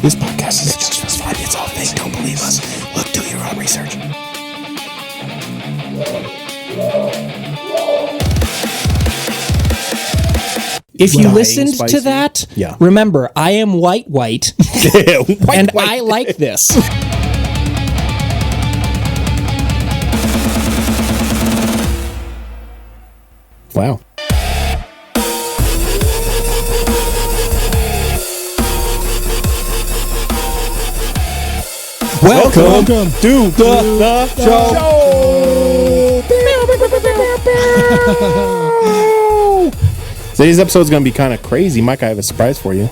This podcast is just fun. It's all fake. Don't believe us. Look, do your own research. If you listened to that, remember, I am white, and I like this. Wow. Welcome to the show. Today's episode is going to be kind of crazy. Mike, I have a surprise for you. We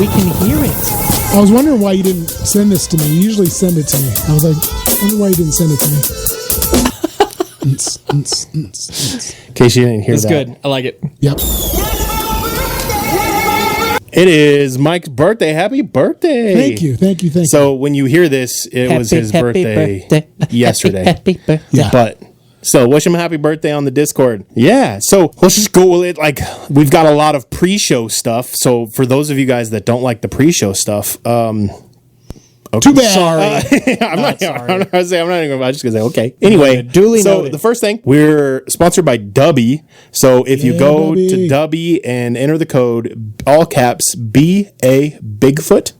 can hear it. I was wondering why you didn't send this to me. You usually send it to me. I was like, I wonder why you didn't send it to me. In case you didn't hear It's that. good. I like it. Yep. It is Mike's birthday. Happy birthday. Thank you. So when you hear this, it was his birthday yesterday. Happy birthday. Yeah. But so wish him a happy birthday on the Discord. Yeah. So let's just go with it. Like, we've got a lot of pre-show stuff. So for those of you guys that don't like the pre-show stuff, okay. Too bad. Sorry. I'm not even going to say okay. Anyway, Duly noted. The first thing, we're sponsored by Dubby. So if you go to Dubby and enter the code, all caps, BA Bigfoot,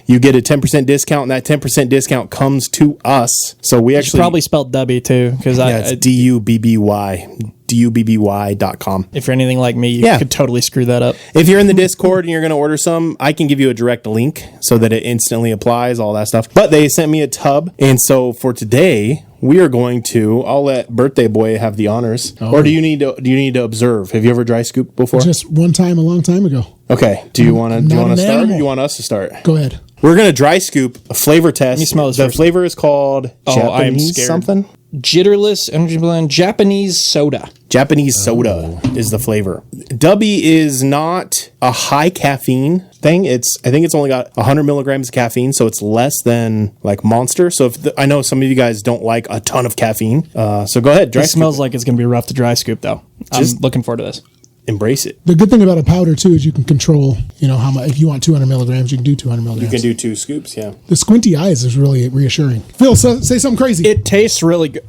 you get a 10% discount, and that 10% discount comes to us. So we actually probably spelled Dubby too, because it's DUBBY. DUBBY.com. If you're anything like me, you could totally screw that up. If you're in the Discord and you're going to order some, I can give you a direct link so that it instantly applies, all that stuff. But they sent me a tub. And so for today, we are going to, I'll let birthday boy have the honors. Oh. Or do you need to observe? Have you ever dry scooped before? Just one time a long time ago. Okay. Do you want to start or do you want us to start? Go ahead. We're going to dry scoop a flavor test. Let me smell this The first. flavor is called Japanese something. Jitterless energy blend Japanese soda. Japanese soda is the flavor. Dubby is not a high caffeine thing. I think it's only got 100 milligrams of caffeine, so it's less than like Monster. So I know some of you guys don't like a ton of caffeine. So go ahead. It smells like it's going to be rough to dry scoop, though. I'm looking forward to this. Embrace it. The good thing about a powder too is you can control, how much. If you want 200 milligrams, you can do 200 milligrams. You can do 2 scoops, yeah. The squinty eyes is really reassuring. Phil, say something crazy. It tastes really good.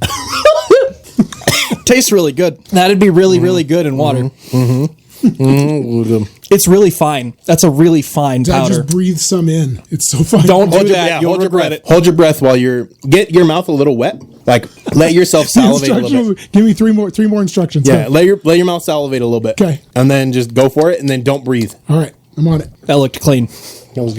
Tastes really good. That'd be really, really good in water. It's really fine. That's a really fine I powder. just breathe some in. It's so fun. Don't do that. You'll regret it. Hold your breath while get your mouth a little wet. Like, let yourself salivate a little bit. Give me three more instructions. Yeah, let your mouth salivate a little bit. Okay. And then just go for it, and then don't breathe. All right, I'm on it. That looked clean. That was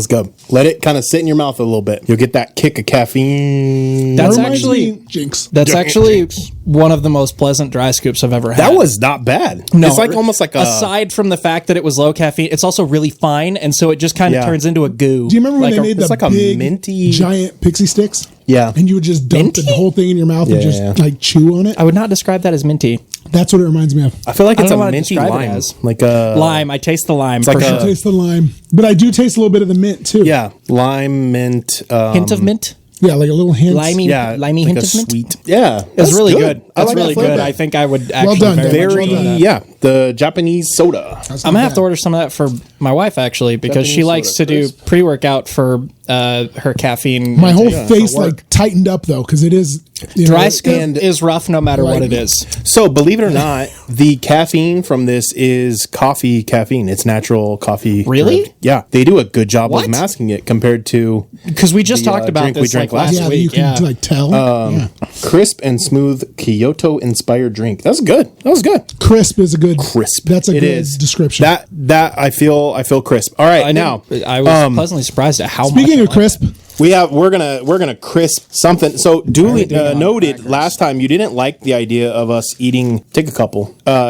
good. Let it kind of sit in your mouth a little bit. You'll get that kick of caffeine. That's Reminds actually me, Jinx. That's actually one of the most pleasant dry scoops I've ever had. That was not bad. No, it's like almost like aside from the fact that it was low caffeine, it's also really fine, and so it just kind of turns into a goo. Do you remember when they made the big, minty giant pixie sticks? Yeah. And you would just dump the whole thing in your mouth and just like chew on it? I would not describe that as minty. That's what it reminds me of. I feel like it's a what I'd minty describe it lime. as. Like a lime. I taste the lime like for I sure. taste the lime. But I do taste a little bit of the mint too. Yeah. Lime, mint. Hint of mint? Yeah, like a little hint. Limey Yeah. hint like of mint? sweet. Yeah. It's really good. That's like really that good. flavor. I think I would actually done, very, Dave. much Very, enjoy that. yeah. The Japanese soda. That's I'm not gonna have to bad. order some of that for my wife actually because Japanese she likes soda, to do crisp. pre-workout for her caffeine. My whole intake face for work. like tightened up though because it is Dry scoop is rough no matter what it is. So, believe it or not, the caffeine from this is coffee caffeine. It's natural coffee. Really? Drink. Yeah. They do a good job What? of masking it compared to Because we just The, talked about drink we this drank like last last you week. can like tell. crisp and smooth Kyoto-inspired drink. That's good. That was good. Crisp is a good Crisp. That's a It good is. description. That I feel crisp. All right, now I was pleasantly surprised at how Speaking much of crisp, we're gonna crisp something. So duly noted. Last time you didn't like the idea of us eating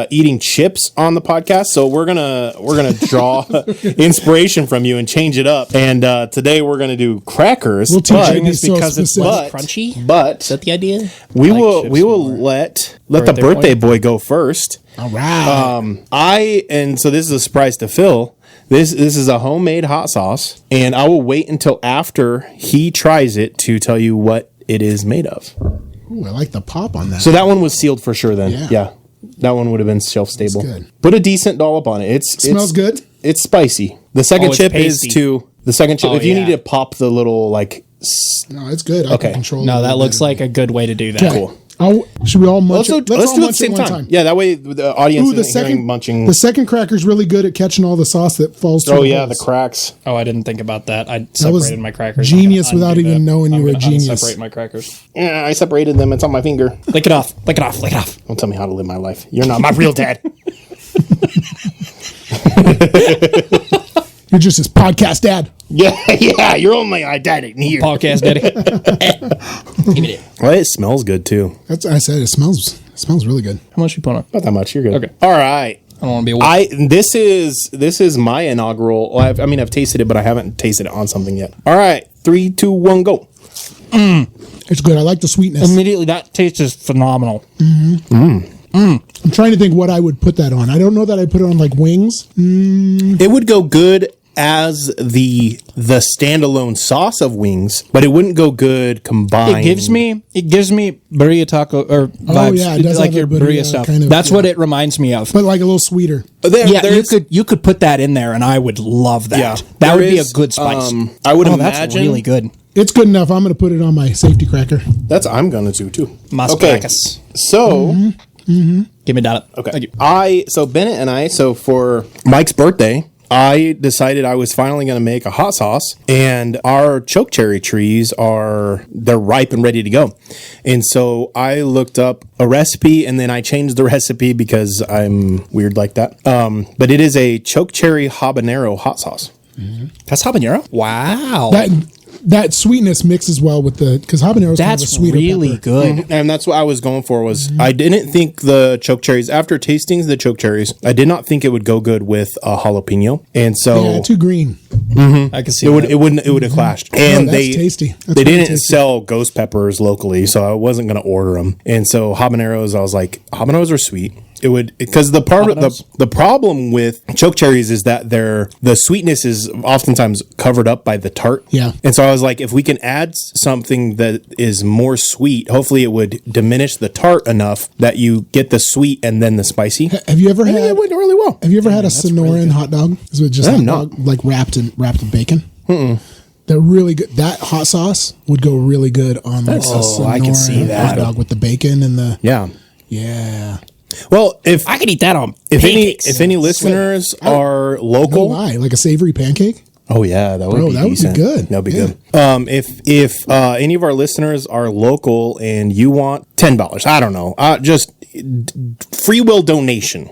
eating chips on the podcast. So we're gonna draw inspiration from you and change it up. And today we're gonna do crackers. we'll teach but- you it's because it's specific. less crunchy. But Is that the idea? we Like will chips more. let the Birthday birthday boy go first. All right. So this is a surprise to Phil. This is a homemade hot sauce, and I will wait until after he tries it to tell you what it is made of. Ooh, I like the pop on that. So that one was sealed for sure then. Yeah. Yeah. That one would have been shelf stable. good. Put a decent dollop on it. It Smells good. It's spicy. The second chip is to the second chip. Oh, if you yeah. need to pop the little like. No, it's good. I Okay. can control No, it that looks like a good way to do that. Okay. Should we all munch it? Let's all do it at munch the same one time. Yeah, that way the audience isn't hearing munching. The second cracker's really good at catching all the sauce that falls to Oh the yeah, holes. the cracks. Oh, I didn't think about that. I That was separated my crackers. genius I'm gonna without undo even that. knowing you I'm were a gonna genius. Separate my crackers. Yeah, I separated them. It's on my finger. Lick it off. Lick it off. Lick it off. Don't tell me how to live my life. You're not my real dad. You're just his podcast dad. Yeah, you're on my dad in here. Podcast daddy. Give me it. Well, it smells good too. That's I said. It smells really good. How much you put on? Not that much. You're good. Okay. All right. I don't want to be a wolf. This is my inaugural. Well, I've tasted it, but I haven't tasted it on something yet. All right, 3, 2, 1, go. It's good. I like the sweetness. Immediately, that taste is phenomenal. I'm trying to think what I would put that on. I don't know that I put it on like wings. It would go good as the standalone sauce of wings, but it wouldn't go good combined. It gives me burrito taco or vibes. yeah, it does like have a your burrito burrito stuff. kind of, That's yeah. what it reminds me of. But like a little sweeter. You could put that in there, and I would love that. Yeah, that there would be a is, good spice. I would That's imagine really good. It's good enough. I'm going to put it on my safety cracker. I'm gonna do too. Mas Okay, crackers. so Give me that. okay, Thank you. so Bennett and I, so for Mike's birthday, I decided I was finally going to make a hot sauce, and our choke cherry trees they're ripe and ready to go. And so I looked up a recipe, and then I changed the recipe because I'm weird like that. But it is a choke cherry habanero hot sauce. That's habanero. Wow, That sweetness mixes well with because habanero is kind of a that's sweeter really pepper. good. And that's what I was going for was I didn't think the choke cherries, after tasting the choke cherries, I did not think it would go good with a jalapeno. And so Yeah, too green. I can see it would have clashed. And that's tasty. That's they really didn't tasty. sell ghost peppers locally, so I wasn't going to order them. And so habaneros, I was like, habaneros are sweet. It would, because the problem with choke cherries is that the sweetness is oftentimes covered up by the tart. Yeah. And so I was like, if we can add something that is more sweet, hopefully it would diminish the tart enough that you get the sweet and then the spicy. Have you ever And had? it went really well. Have you ever had a Sonoran hot dog? Is it just I have hot dog, like wrapped in bacon? They're really good. That hot sauce would go really good on like a Sonoran I can see that. hot dog with the bacon and the Yeah. Well, if I could eat that on if pancakes. any listeners are local, like a savory pancake. oh yeah, that would Bro, be that would be decent. good. That'd be Yeah. good. If any of our listeners are local and you want $10, I don't know, just free will donation.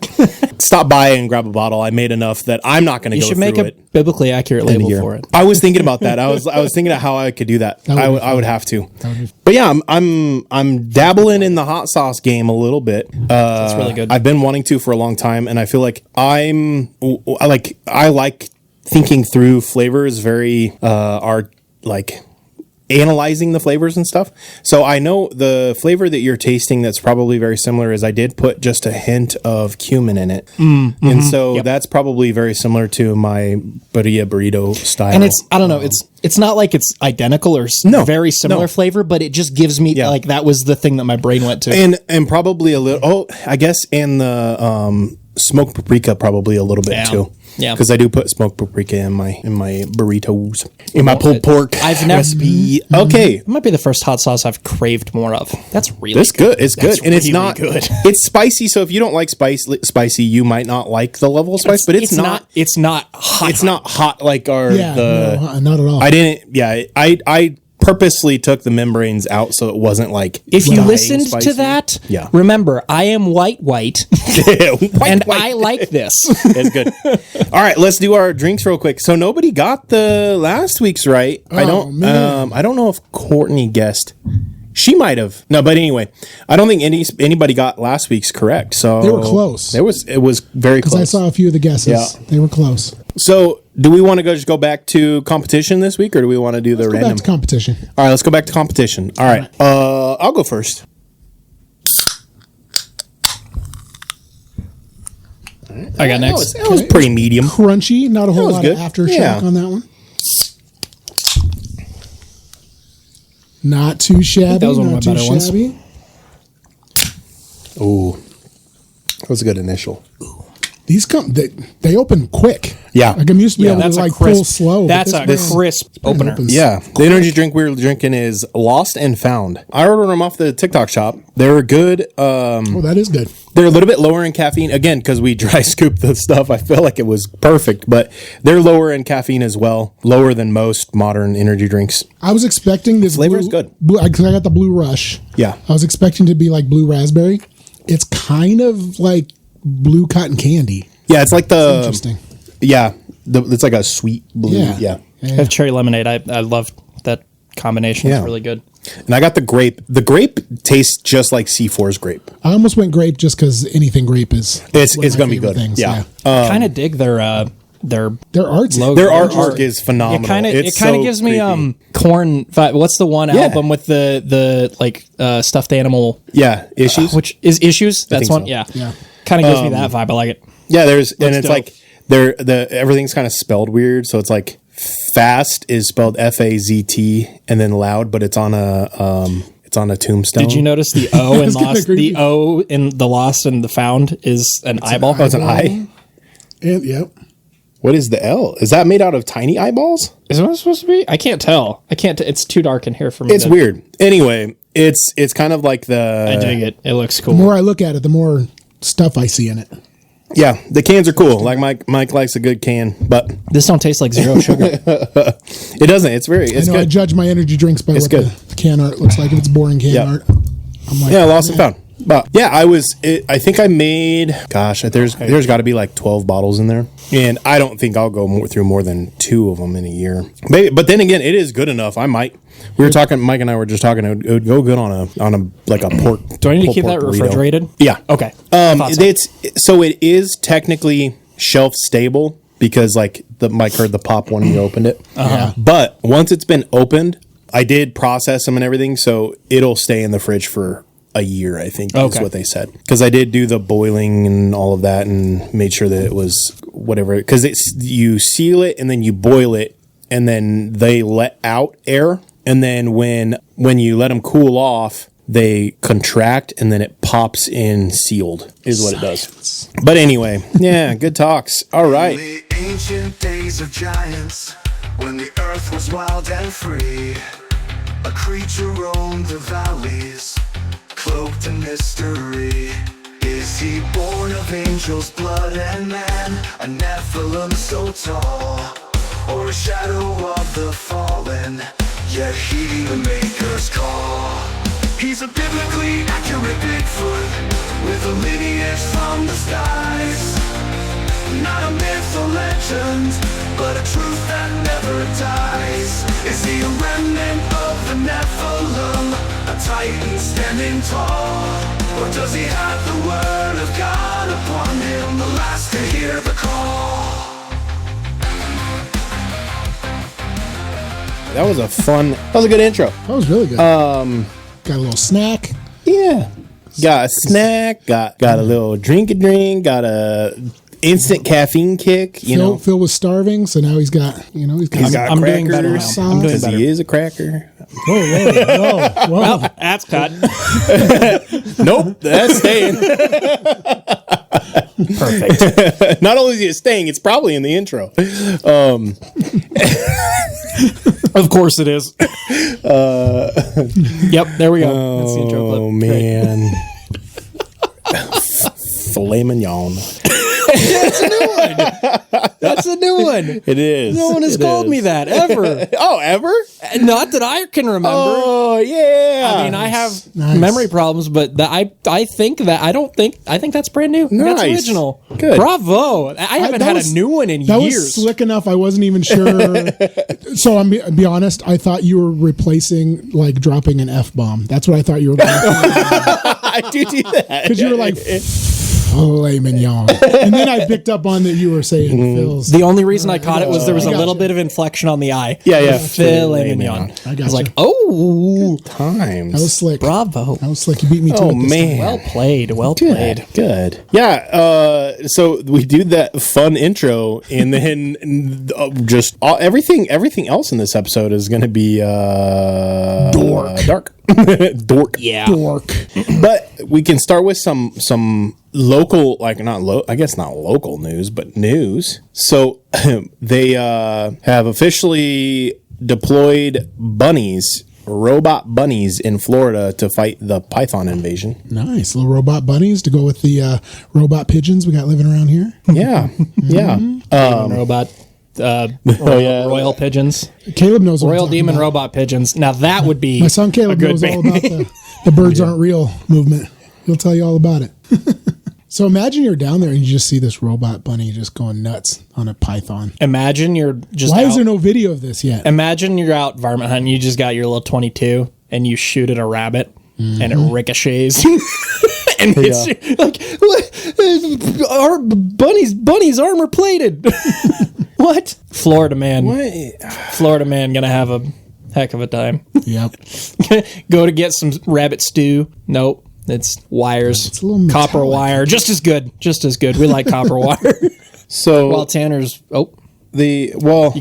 Stop by and grab a bottle. I made enough that I'm not going to You go should through make a it. biblically accurate label Year. for it. I was thinking about that. I was thinking of how I could do that. would be I would have to. But yeah, I'm dabbling in the hot sauce game a little bit. That's really good. I've been wanting to for a long time, and I feel like I like thinking through flavors very analyzing the flavors and stuff. So I know the flavor that you're tasting that's probably very similar is I did put just a hint of cumin in it. And so that's probably very similar to my burrito style. And I don't know, it's not like it's identical or very similar flavor, but it just gives me like that was the thing that my brain went to. And probably a little, I guess in the smoked paprika probably a little bit too. Yeah. Because I do put smoked paprika in my burritos, in my pulled pork recipe. Okay. It might be the first hot sauce I've craved more of. That's really That's good. It's good. And it's really not good. It's spicy, so if you don't like spicy, you might not like the level of spice, but it's not it's not hot. it's not hot like our no, not at all. I purposely took the membranes out so it wasn't like If you dying listened spicy. to that, Yeah. remember, I am white, and I like this. It's good. All right, let's do our drinks real quick. So nobody got the last week's right. I don't know if Courtney guessed. She might have. No, but anyway, I don't think anybody got last week's correct. So They were close. It was very close. Because I saw a few of the guesses. Yeah. They were close. So do we want to just go back to competition this week, or do we want to do the Go random? back to competition. All right, let's go back to competition. All right. I'll go first. I got next. That was pretty medium. Crunchy. Not a whole was lot good. of aftershock Yeah. on that one. Not too shabby. that was one of not my too better ones. shabby. Ooh. That was a good initial. These they open quick. Yeah. Like I'm used to be able to that's a like crisp- pull slow. That's a crisp opener. opens Yeah. The energy drink we were drinking is Lost and Found. I ordered them off the TikTok shop. They were good. Oh, that is good. They're a little bit lower in caffeine. Again, because we dry scooped the stuff, I feel like it was perfect. But they're lower in caffeine as well. Lower than most modern energy drinks. I was expecting this Flavor is good. Because I got the blue rush. Yeah. I was expecting to be like blue raspberry. It's kind of like blue cotton candy. Yeah, it's like the... Interesting. Yeah. It's like a sweet blue. Yeah. I have cherry lemonade. I love that combination. Yeah. It's really good. And I got the grape. The grape tastes just like C4's grape. I almost went grape just because anything grape is. It's one of my going to be favorite good. things, Yeah. Kind of dig their Their art's logo. Their artwork is phenomenal. It kind of gives me corn vibe. What's the one album with the like stuffed animal? Yeah, Issues. Which is Issues? That's think one. so. Yeah. Kind of gives me that vibe. I like it. Yeah, and it's dope. like everything's kind of spelled weird. So it's like fast is spelled FAZT and then loud, but it's on a tombstone. Did you notice the O in It's kinda Lost? creepy. The O in the Lost and the Found is an eyeball. Oh, it's an eye. And, yep. What is the L? Is that made out of tiny eyeballs? Is it supposed to be? I can't tell. It's too dark in here for me. It's weird. Anyway, it's kind of like I dig it. It looks cool. The more I look at it, the more stuff I see in it. Yeah, the cans are cool. Like Mike likes a good can, but This don't taste like zero sugar. it doesn't. It's I good. judge my energy drinks by what good. the can art looks like. If it's boring can Yep. art, I'm like, Yeah, Lost and Found. But yeah, I think I made, there's got to be like 12 bottles in there. And I don't think I'll go through more than 2 of them in a year. Maybe, but then again, it is good enough. I might. We were talking, Mike and I were just talking, it would go good on a like a pork. Do I need to keep pork that burrito. refrigerated? Yeah. Okay. I thought so. It is technically shelf stable because like Mike heard the pop when you opened it. Uh-huh. But once it's been opened, I did process them and everything, so it'll stay in the fridge for a year, I think, is what they said. Because I did do the boiling and all of that and made sure that it was whatever. Because you seal it and then you boil it and then they let out air. And then when you let them cool off, they contract and then it pops in sealed is what it does. But anyway, yeah, good talks. All right. In the ancient days of giants, when the earth was wild and free, a creature roamed the valleys, cloaked in mystery. Is he born of angels' blood and man, a Nephilim so tall, or a shadow of the fallen, yet heeding the Maker's call? He's a biblically accurate Bigfoot, with a lineage from the skies. Not a myth or legend, but a truth that never dies. Is he a remnant of the Nephilim, a titan standing tall? Or does he have the word of God upon him, the last to hear the call? That was a good intro. that was really good. Got a little snack. Yeah. Got a snack, got a little drink, got a instant caffeine kick, Phil was starving, so now he's got I'm doing better now. crackers. I'm doing because better. he is a cracker. Whoa. Well, that's cut. Nope, that's staying. Perfect. Not only is it staying, it's probably in the intro. Of course it is. Yep, there we go. That's the intro clip. Oh Great. man, filet mignon. That's a new one. It is. No one has called me that ever. Oh, ever? Not that I can remember. Oh yeah. I mean, I have Nice. memory problems, but I think that's brand new. That's Nice. original. Good. Bravo. I haven't had a new one in That years. was slick enough. I wasn't even sure. So I'm be honest. I thought you were replacing like dropping an F-bomb. That's what I thought you were doing. I do that Because you were like, filet mignon. And then I picked up on that you were saying Phil's. The only reason I caught it was there was I a got little you. bit of inflection on the I. Yeah. Filet mignon. I got was you. like, oh, Times. That was slick. bravo. That was slick. You beat me to Oh it this man. Well played. Well played. Good. Yeah. So we do that fun intro, and then just everything else in this episode is going to be dark. Dork. Yeah. Dork. But we can start with some local, like I guess not local news, but news. So they have officially deployed robot bunnies in Florida to fight the python invasion. Nice. Little robot bunnies to go with the robot pigeons we got living around here. Yeah. Yeah. Robot royal pigeons. Caleb knows what Royal I'm demon about. robot pigeons. Now that would be My son Caleb knows all about the birds aren't real movement. He'll tell you all about it. So imagine you're down there and you just see this robot bunny just going nuts on a python. Imagine you're just Why out, is there no video of this yet? Imagine you're out varmint hunting, you just got your little 22 and you shoot at a rabbit and it ricochets. And it's like, what? Our bunny's armor plated. What? Florida man gonna have a heck of a time. Yep. Go to get some rabbit stew. Nope. It's wires. It's a little copper wire. Just as good. We like copper wire. So While Tanner's you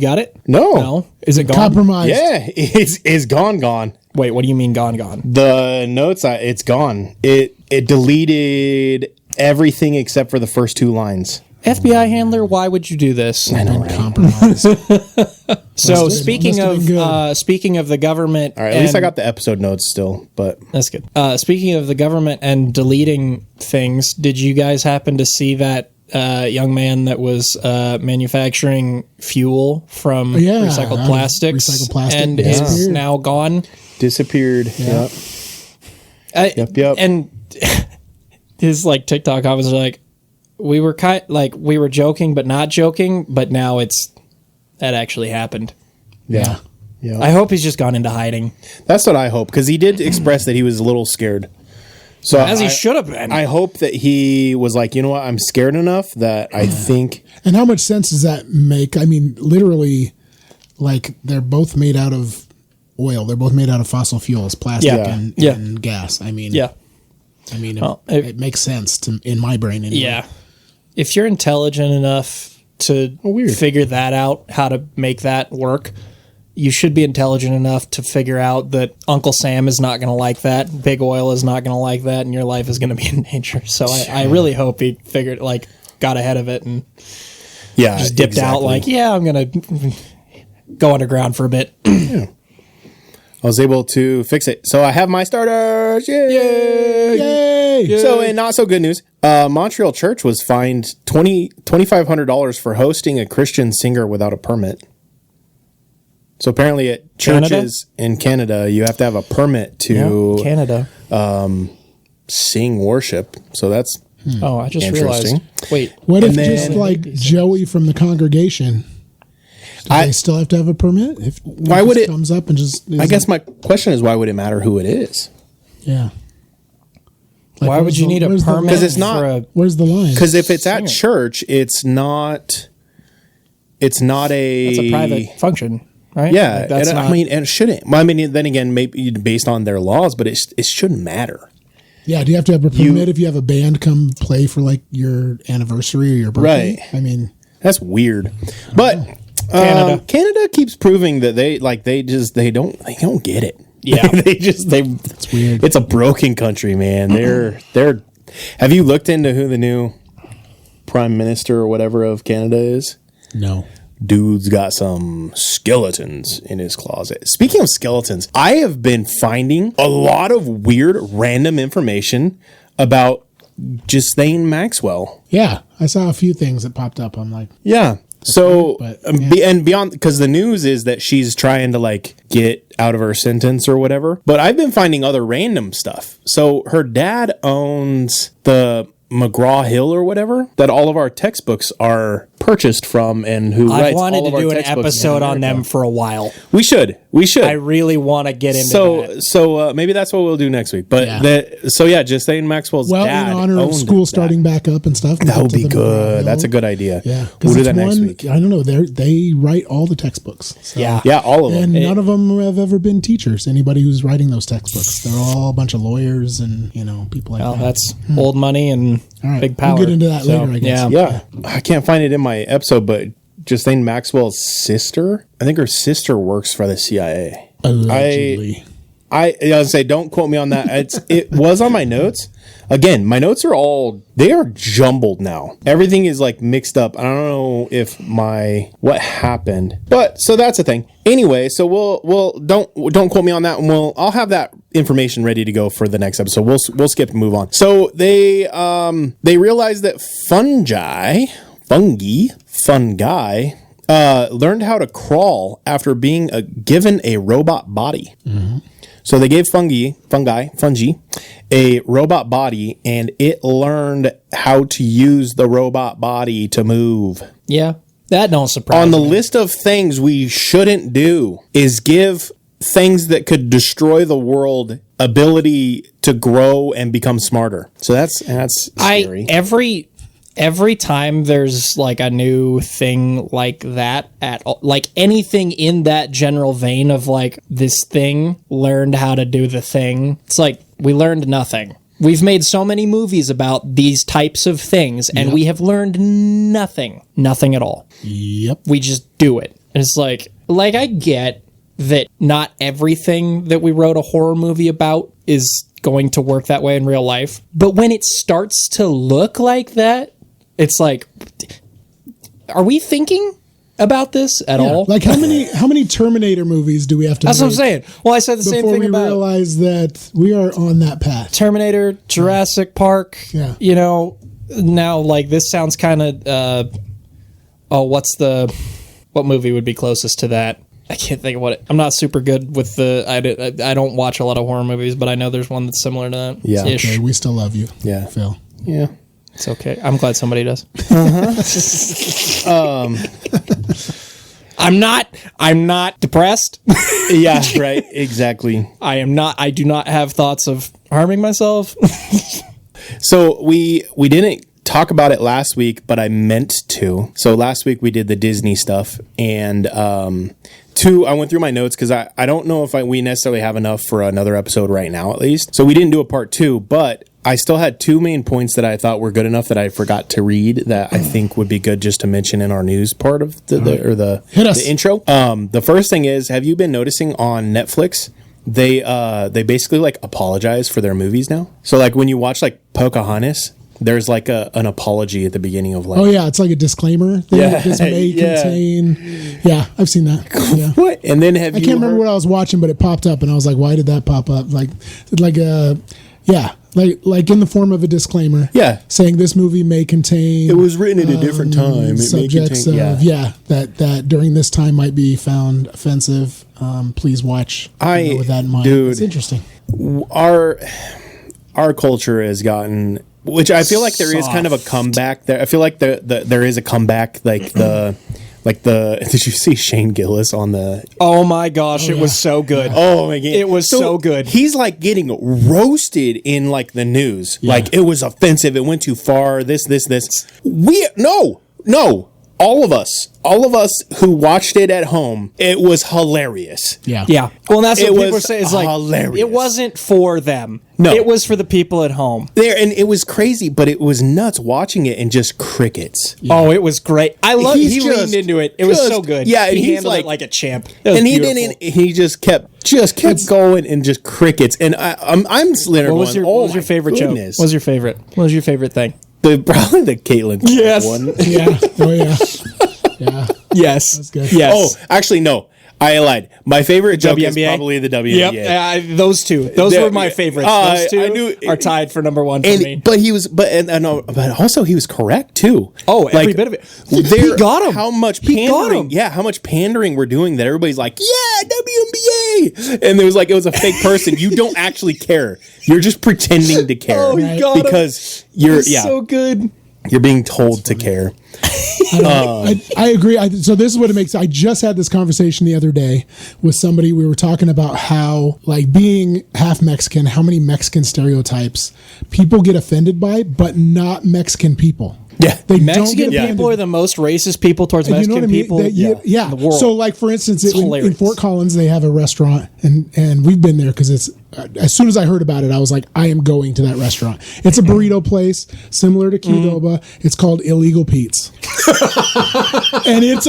got it? No. Is it gone? Compromised. Yeah, it's gone. Wait, what do you mean gone? The notes, it's gone. It deleted everything except for the first 2 lines. FBI handler, why would you do this? I know, right? Compromised. So speaking of the government, All right, at least I got the episode notes still, but that's good. Speaking of the government and deleting things, did you guys happen to see that young man that was manufacturing fuel from recycled plastics? Recycled plastic and is now gone. Disappeared. Yeah. Yep. And his TikTok comments are like, we were joking but not joking, but now that actually happened. Yeah. I hope he's just gone into hiding. That's what I hope, because he did express that he was a little scared. So As he should have been. I hope that he was like, you know what, I'm scared enough that I think. And how much sense does that make? I mean, literally, they're both made out of oil. They're both made out of fossil fuels, plastic and gas. I mean, it makes sense in my brain anyway. Yeah. If you're intelligent enough to figure that out, how to make that work, you should be intelligent enough to figure out that Uncle Sam is not going to like that, Big Oil is not going to like that, and your life is going to be in danger. So I really hope he figured, got ahead of it and just dipped out I'm going to go underground for a bit. Yeah. I was able to fix it. So I have my starters. Yay! So in not so good news, Montreal Church was fined $2,500 for hosting a Christian singer without a permit. So apparently at churches in Canada, you have to have a permit to sing worship. So that's I just realized. Wait. What if Joey from the congregation... Do they still have to have a permit? Why would it comes up and just? I guess my question is, why would it matter who it is? Yeah. Why would you need a permit? Because it's not. Where's the line? Because if it's at church, it's not. It's not a. It's a private function, right? Yeah, and it shouldn't. I mean, then again, maybe based on their laws, but it shouldn't matter. Yeah, do you have to have a permit if you have a band come play for your anniversary or your birthday? Right. I mean, that's weird, but. Canada keeps proving that they don't get it. Yeah, it's weird. It's a broken country, man. They're. Have you looked into who the new prime minister or whatever of Canada is? No. Dude's got some skeletons in his closet. Speaking of skeletons, I have been finding a lot of weird, random information about Ghislaine Maxwell. Yeah, I saw a few things that popped up. I'm like, yeah. So, and beyond, because the news is that she's trying to get out of her sentence or whatever. But I've been finding other random stuff. So her dad owns the McGraw Hill or whatever that all of our textbooks are purchased from, and who writes all of our textbooks. I wanted to do an episode on them for a while. We should. I really want to get into that. So maybe that's what we'll do next week. But Ghislaine Maxwell's dad in honor of school starting back up and stuff. That would be good. That's a good idea. Yeah, we'll do that next week. I don't know. They write all the textbooks. So. Yeah, all of them. And none of them have ever been teachers. Anybody who's writing those textbooks, they're all a bunch of lawyers and people like that. That's old money and big power. We'll get into that later, I guess. Yeah. I can't find it in my episode, but Ghislaine Maxwell's sister, I think her sister works for the CIA. Allegedly. I was say, don't quote me on that. It was on my notes. Again, my notes they are jumbled now. Everything is like mixed up. I don't know if what happened, but so that's a thing. Anyway, so we'll don't quote me on that. And I'll have that information ready to go for the next episode. We'll skip and move on. So they realized that fungi learned how to crawl after being given a robot body. Mm-hmm. So they gave fungi, a robot body, and it learned how to use the robot body to move. Yeah, that don't surprise me. On the list of things we shouldn't do is give things that could destroy the world ability to grow and become smarter. So that's scary. Every time there's like a new thing like that like anything in that general vein of like this thing learned how to do the thing, it's like we learned nothing. We've made so many movies about these types of things and we have learned nothing at all. Yep. We just do it. And it's like I get that not everything that we wrote a horror movie about is going to work that way in real life. But when it starts to look like that, it's like, are we thinking about this at all? Like how many Terminator movies do we have to That's what I'm saying. Well, I said the same thing before we realize that we are on that path. Terminator, Jurassic Park. Yeah. You know, now like this sounds kind of, what movie would be closest to that? I can't think of what it. I'm not super good with I don't watch a lot of horror movies, but I know there's one that's similar to that. Yeah. Okay, we still love you. Yeah. Phil. Yeah. It's okay. I'm glad somebody does. I'm not depressed. Yeah, right. Exactly. I do not have thoughts of harming myself. So we didn't talk about it last week, but I meant to. So last week we did the Disney stuff, and I went through my notes because I don't know if we necessarily have enough for another episode right now, at least. So we didn't do a part 2, but I still had 2 main points that I thought were good enough that I forgot to read that I think would be good just to mention in our news part of the intro. The first thing is, have you been noticing on Netflix, they basically like apologize for their movies now? So like when you watch like Pocahontas, there's like an apology at the beginning of like... Oh yeah, it's like a disclaimer. This may contain... Yeah, I've seen that. Yeah. What? And then I can't remember what I was watching, but it popped up and I was like, why did that pop up? Like in the form of a disclaimer. Yeah. Saying this movie may contain... It was written at a different time. Subjects that during this time might be found offensive. Please watch with that in mind. Dude, it's interesting. Our culture has gotten... Which I feel like there is kind of a comeback there. I feel like there is a comeback, did you see Shane Gillis on the... Oh my gosh, it was so good. Oh my God. It was so good. He's like getting roasted in like the news. Yeah. Like it was offensive. It went too far. This. No. All of us who watched it at home, it was hilarious. Yeah. Yeah. Well, that's what people say. It's like, hilarious. It wasn't for them. No. It was for the people at home. And it was crazy, but it was nuts watching it and just crickets. Yeah. Oh, it was great. I love he leaned into it. It was so good. Yeah, and he handled it like a champ. And he just kept going and just crickets. And I'm sitting there what was your favorite joke? What was your favorite? What was your favorite thing? Probably the Caitlyn one. Yeah. Oh, yeah. Yeah. Yes. That's good. Yes. Oh, actually, no. I lied. My favorite joke is probably the WNBA. Yep. Those two. Those were my favorites. Those two are tied for number one for me. But also he was correct too. Oh, every bit of it. He got him. How much pandering? Yeah, how much pandering we're doing that everybody's like, yeah, WNBA, and it was a fake person. You don't actually care. You're just pretending to care. Oh, he got because you're so good. You're being told to care. I agree. So this is what it makes. I just had this conversation the other day with somebody. We were talking about how, like, being half Mexican, how many Mexican stereotypes people get offended by, but not Mexican people. Yeah, Mexican people are the most racist people towards Mexican people in the world. So, like, for instance, in Fort Collins, they have a restaurant, and we've been there because it's as soon as I heard about it, I was like, I am going to that restaurant. It's a burrito place similar to Qdoba. It's called Illegal Pete's. And it's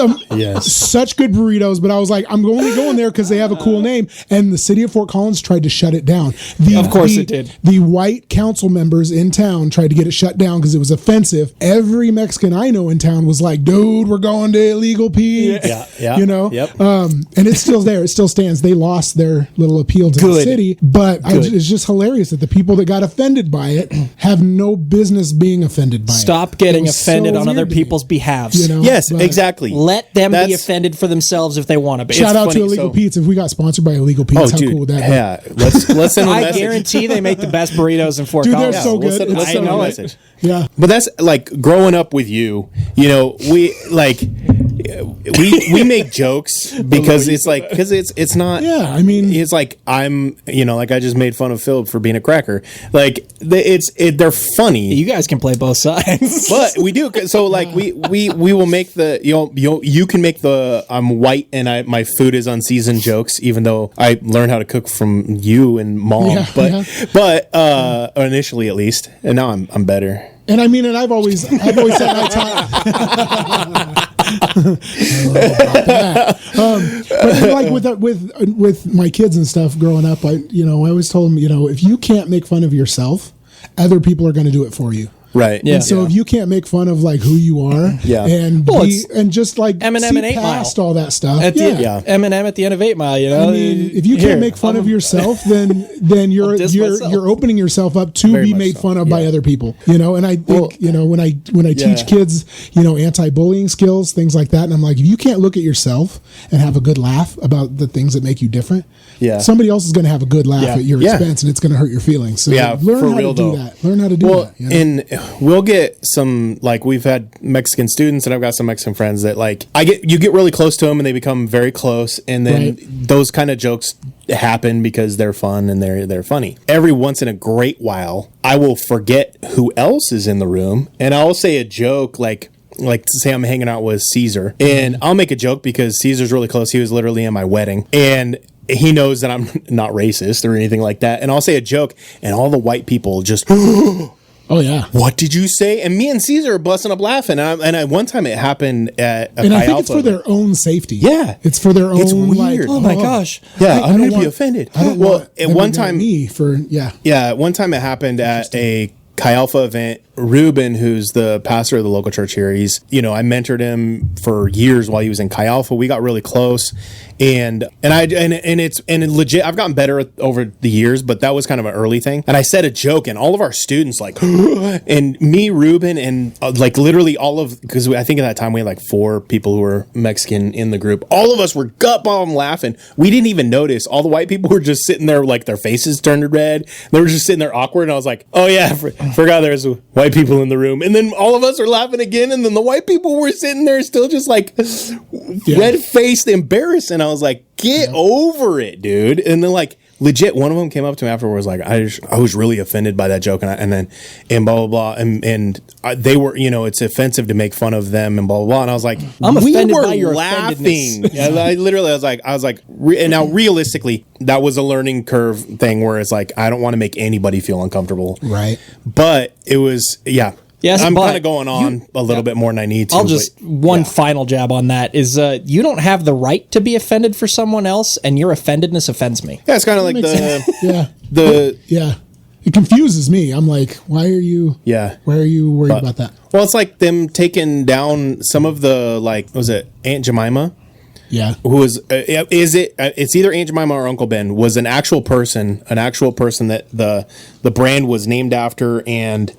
such good burritos, but I was like, I'm only going there because they have a cool name. And the city of Fort Collins tried to shut it down. Of course it did. The white council members in town tried to get it shut down because it was offensive. Every Mexican I know in town was like, dude, we're going to Illegal Pete's. Yeah. You know? Yep. And it's still there. It still stands. They lost their little appeal to the city. But it's just hilarious that the people that got offended by it have no business being offended by it. Stop getting offended on other people's behalves. You know? Yes, exactly. Let them be offended for themselves if they want to be. Shout out to Illegal Pete's. If we got sponsored by Illegal Pete's, how cool would that be? Yeah, let's send a I message. guarantee they make the best burritos in Fort Dude, Collins. they're so good. Let's send a message. Yeah. But that's like growing up with you, we make jokes because it's not. Yeah, I mean, it's like I'm, like I just made fun of Philip for being a cracker. Like they're funny. You guys can play both sides, but we do. So like we will make the you can make the I'm white and my food is unseasoned jokes, even though I learned how to cook from you and mom. But initially at least, and now I'm better. And I mean, and I've always said I taught. But like with my kids and stuff growing up, I always told them, if you can't make fun of yourself, other people are going to do it for you. Right. Yeah. And so if you can't make fun of like who you are, and just like Eminem and 8 past Mile. all that stuff, Eminem at the end of 8 Mile. I mean, if you can't make fun of yourself, then you're opening yourself up to be made fun of by other people. And I think when I teach kids anti-bullying skills, things like that, and I'm like, if you can't look at yourself and have a good laugh about the things that make you different, somebody else is going to have a good laugh at your expense, and it's going to hurt your feelings. So learn how to do that. Learn how to do that. And we'll get some, like, we've had Mexican students, and I've got some Mexican friends that, like, you get really close to them, and they become very close, and then those kind of jokes happen because they're fun and they're funny. Every once in a great while, I will forget who else is in the room, and I'll say a joke like say I'm hanging out with Caesar, and I'll make a joke because Caesar's really close. He was literally at my wedding, and he knows that I'm not racist or anything like that, and I'll say a joke, and all the white people just... Oh yeah! What did you say? And me and Caesar are busting up laughing. And one time it happened at a I think it's for their own sasafety. Yeah, it's for their own. It's weird. Oh my gosh! Yeah, I'm going to be offended. I don't want at one time one time it happened at a Chi Alpha event. Ruben, who's the pastor of the local church here, he's, I mentored him for years while he was in Chi Alpha. We got really close, and legit, I've gotten better over the years, but that was kind of an early thing. And I said a joke, and all of our students and me, Ruben, and literally because I think at that time we had like 4 people who were Mexican in the group. All of us were gut bomb laughing. We didn't even notice. All the white people were just sitting there, like their faces turned red. They were just sitting there awkward, and I was like, oh yeah, forgot there's white people in the room. And then all of us are laughing again, and then the white people were sitting there still just like red-faced embarrassed, and I was like, get over it, dude. And then like legit, one of them came up to me afterwards like, I was really offended by that joke, and blah blah blah, and they were, it's offensive to make fun of them and blah blah blah, and I was like, I'm offended by your laughing. I was like, and now realistically, that was a learning curve thing where it's like, I don't want to make anybody feel uncomfortable, right? But it was Yes, I'm kind of going on a little bit more than I need to. I'll just final jab on that is you don't have the right to be offended for someone else, and your offendedness offends me. Yeah, it's kind of like it confuses me. I'm like, why are you worried about that? Well, it's like them taking down some of the, like, was it Aunt Jemima? Yeah. Who was, it's either Aunt Jemima or Uncle Ben, was an actual person that the brand was named after and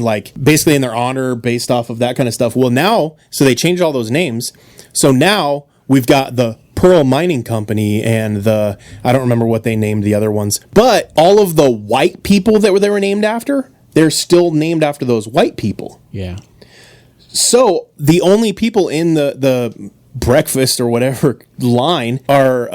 like basically in their honor based off of that kind of stuff. Well, now, so they changed all those names. So now we've got the Pearl Mining Company and I don't remember what they named the other ones, but all of the white people that they were named after, they're still named after those white people. Yeah. So the only people in the breakfast or whatever line are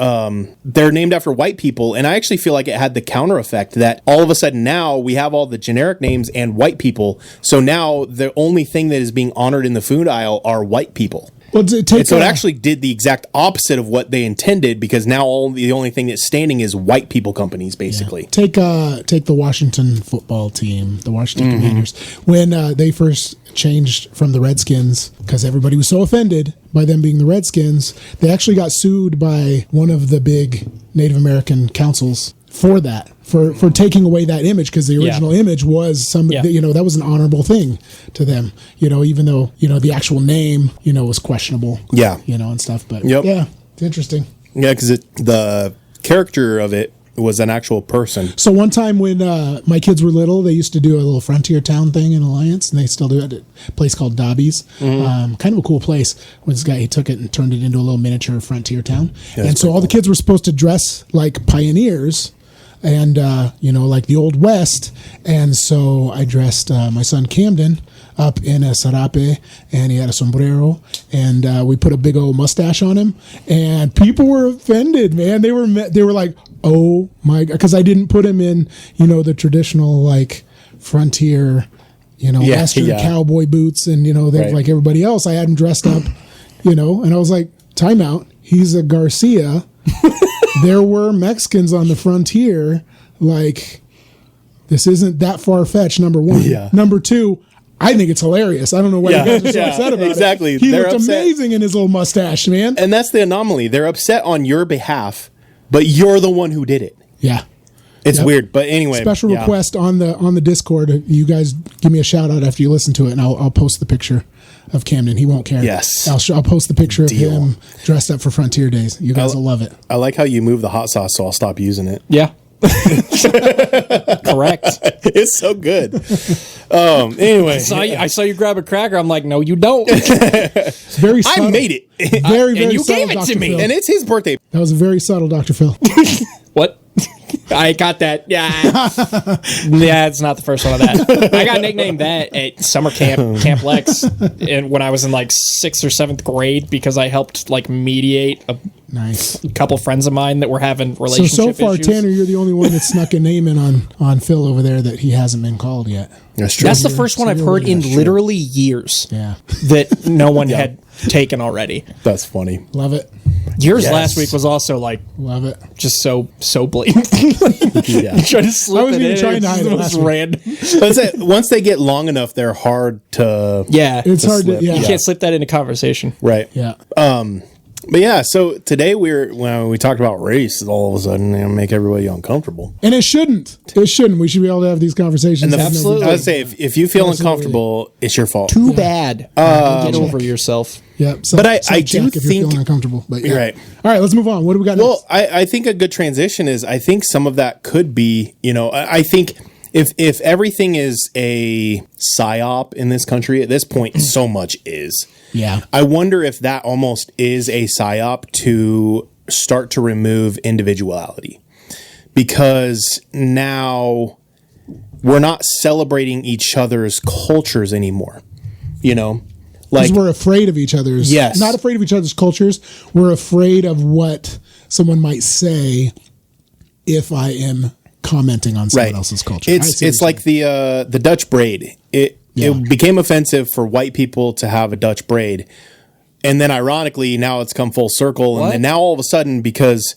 they're named after white people, and I actually feel like it had the counter effect that all of a sudden now we have all the generic names and white people, so now the only thing that is being honored in the food aisle are white people. Well, so it actually did the exact opposite of what they intended, because now the only thing that's standing is white people companies, basically. Yeah. Take the Washington football team, the Washington Commanders. When they first changed from the Redskins, because everybody was so offended by them being the Redskins, they actually got sued by one of the big Native American councils for that, for taking away that image, because the original image was that was an honorable thing to them, even though, the actual name, was questionable, and stuff. But yeah, it's interesting. Yeah, because the character of it was an actual person. So one time when my kids were little, they used to do a little frontier town thing in Alliance, and they still do it at a place called Dobby's. Kind of a cool place. When this guy, he took it and turned it into a little miniature frontier town. Yeah, and so all the kids were supposed to dress like pioneers and, like the Old West. And so I dressed my son Camden up in a sarape, and he had a sombrero, and we put a big old mustache on him, and people were offended, man. They were like, oh my God, because I didn't put him in, the traditional like frontier, Western cowboy boots, and like everybody else. I had him dressed up, and I was like, time out. He's a Garcia. There were Mexicans on the frontier. Like, this isn't that far fetched. Number one. Yeah. Number two, I think it's hilarious. I don't know why you guys are so upset about it. He looked amazing in his little mustache, man. And that's the anomaly. They're upset on your behalf, but you're the one who did it. Yeah. It's weird, but anyway. Special request on the Discord. You guys give me a shout out after you listen to it, and I'll post the picture of Camden. He won't care. Yes. I'll post the picture of him dressed up for Frontier Days. You guys will love it. I like how you move the hot sauce, so I'll stop using it. Yeah. Correct. It's so good. Anyway. I saw you grab a cracker. I'm like, no, you don't. Very subtle. I made it. Very, very and you subtle, gave it Dr. to me. Phil. And it's his birthday. That was very subtle, Dr. Phil. What? I got that. Yeah. Yeah, it's not the first one of that. I got nicknamed that at summer Camp Lex, and when I was in like 6th or 7th grade, because I helped like mediate a couple friends of mine that were having relationship So far, issues. Tanner, you're the only one that snuck a name in on Phil over there that he hasn't been called yet. That's true. That's the first one I've heard in literally years. Yeah. That no one had taken already. That's funny. Love it. Yours last week was also like, love it. Just so blatant. Yeah. You try to slip I wasn't it even in. trying to hide it last week. Random. But once they get long enough, they're hard to. Yeah, it's hard slip. to. Yeah. You can't slip that into conversation. Right. Yeah. But yeah, so today when we talked about race, all of a sudden make everybody uncomfortable. And it shouldn't. It shouldn't. We should be able to have these conversations. Absolutely. I would say if you feel uncomfortable, it's your fault. Too bad. Get over yourself. Yeah. But I do if you're think feeling uncomfortable. But you're right. All right, let's move on. What do we got next? Well, I think a good transition is I think some of that could be, I think if everything is a psyop in this country at this point, so much is. Yeah. I wonder if that almost is a psyop to start to remove individuality, because now we're not celebrating each other's cultures anymore. Because we're afraid of each other's. Yes. Not afraid of each other's cultures. We're afraid of what someone might say if I am commenting on someone else's culture. It's like the Dutch braid. It became offensive for white people to have a Dutch braid, and then ironically now it's come full circle, and then now all of a sudden, because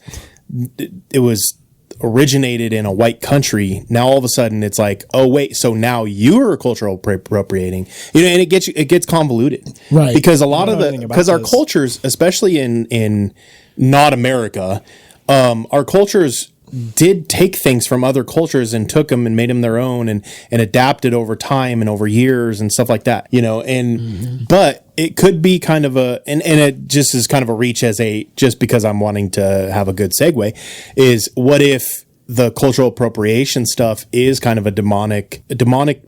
it was originated in a white country, now all of a sudden it's like, oh wait, so now you're cultural appropriating, and it gets convoluted, right? Because a lot of our cultures, especially in not America, our cultures did take things from other cultures and took them and made them their own and adapted over time and over years and stuff like that, but it could be kind of and it just is kind of a reach just because I'm wanting to have a good segue is, what if the cultural appropriation stuff is kind of a demonic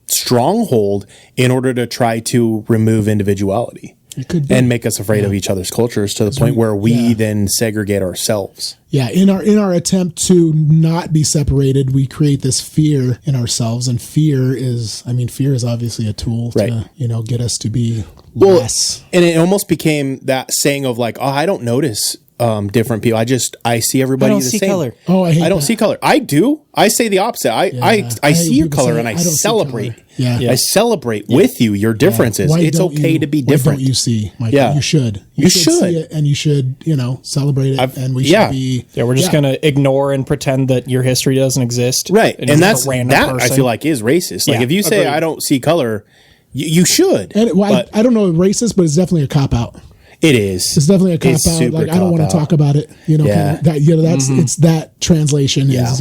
stronghold in order to try to remove individuality? It could be. And make us afraid of each other's cultures to the point where we then segregate ourselves. Yeah, in our attempt to not be separated, we create this fear in ourselves, and fear is obviously a tool to get us to be less. And it almost became that saying of like, oh, I don't notice different people. I see everybody the same. Color. Oh, I don't see color. I do. I say the opposite. I see your color and I celebrate Yeah. I celebrate with you your differences. It's okay to be different. Why don't you see, Michael? Yeah. You should. You should should. see it, and you should, celebrate it. And we should be. Yeah, we're just going to ignore and pretend that your history doesn't exist. Right. And that's that person. I feel like is racist. Like if you say I don't see color, you should. And I don't know racist, but it's definitely a cop out. It is. It's definitely a cop out. Like I don't want to talk about it. That's it's that translation is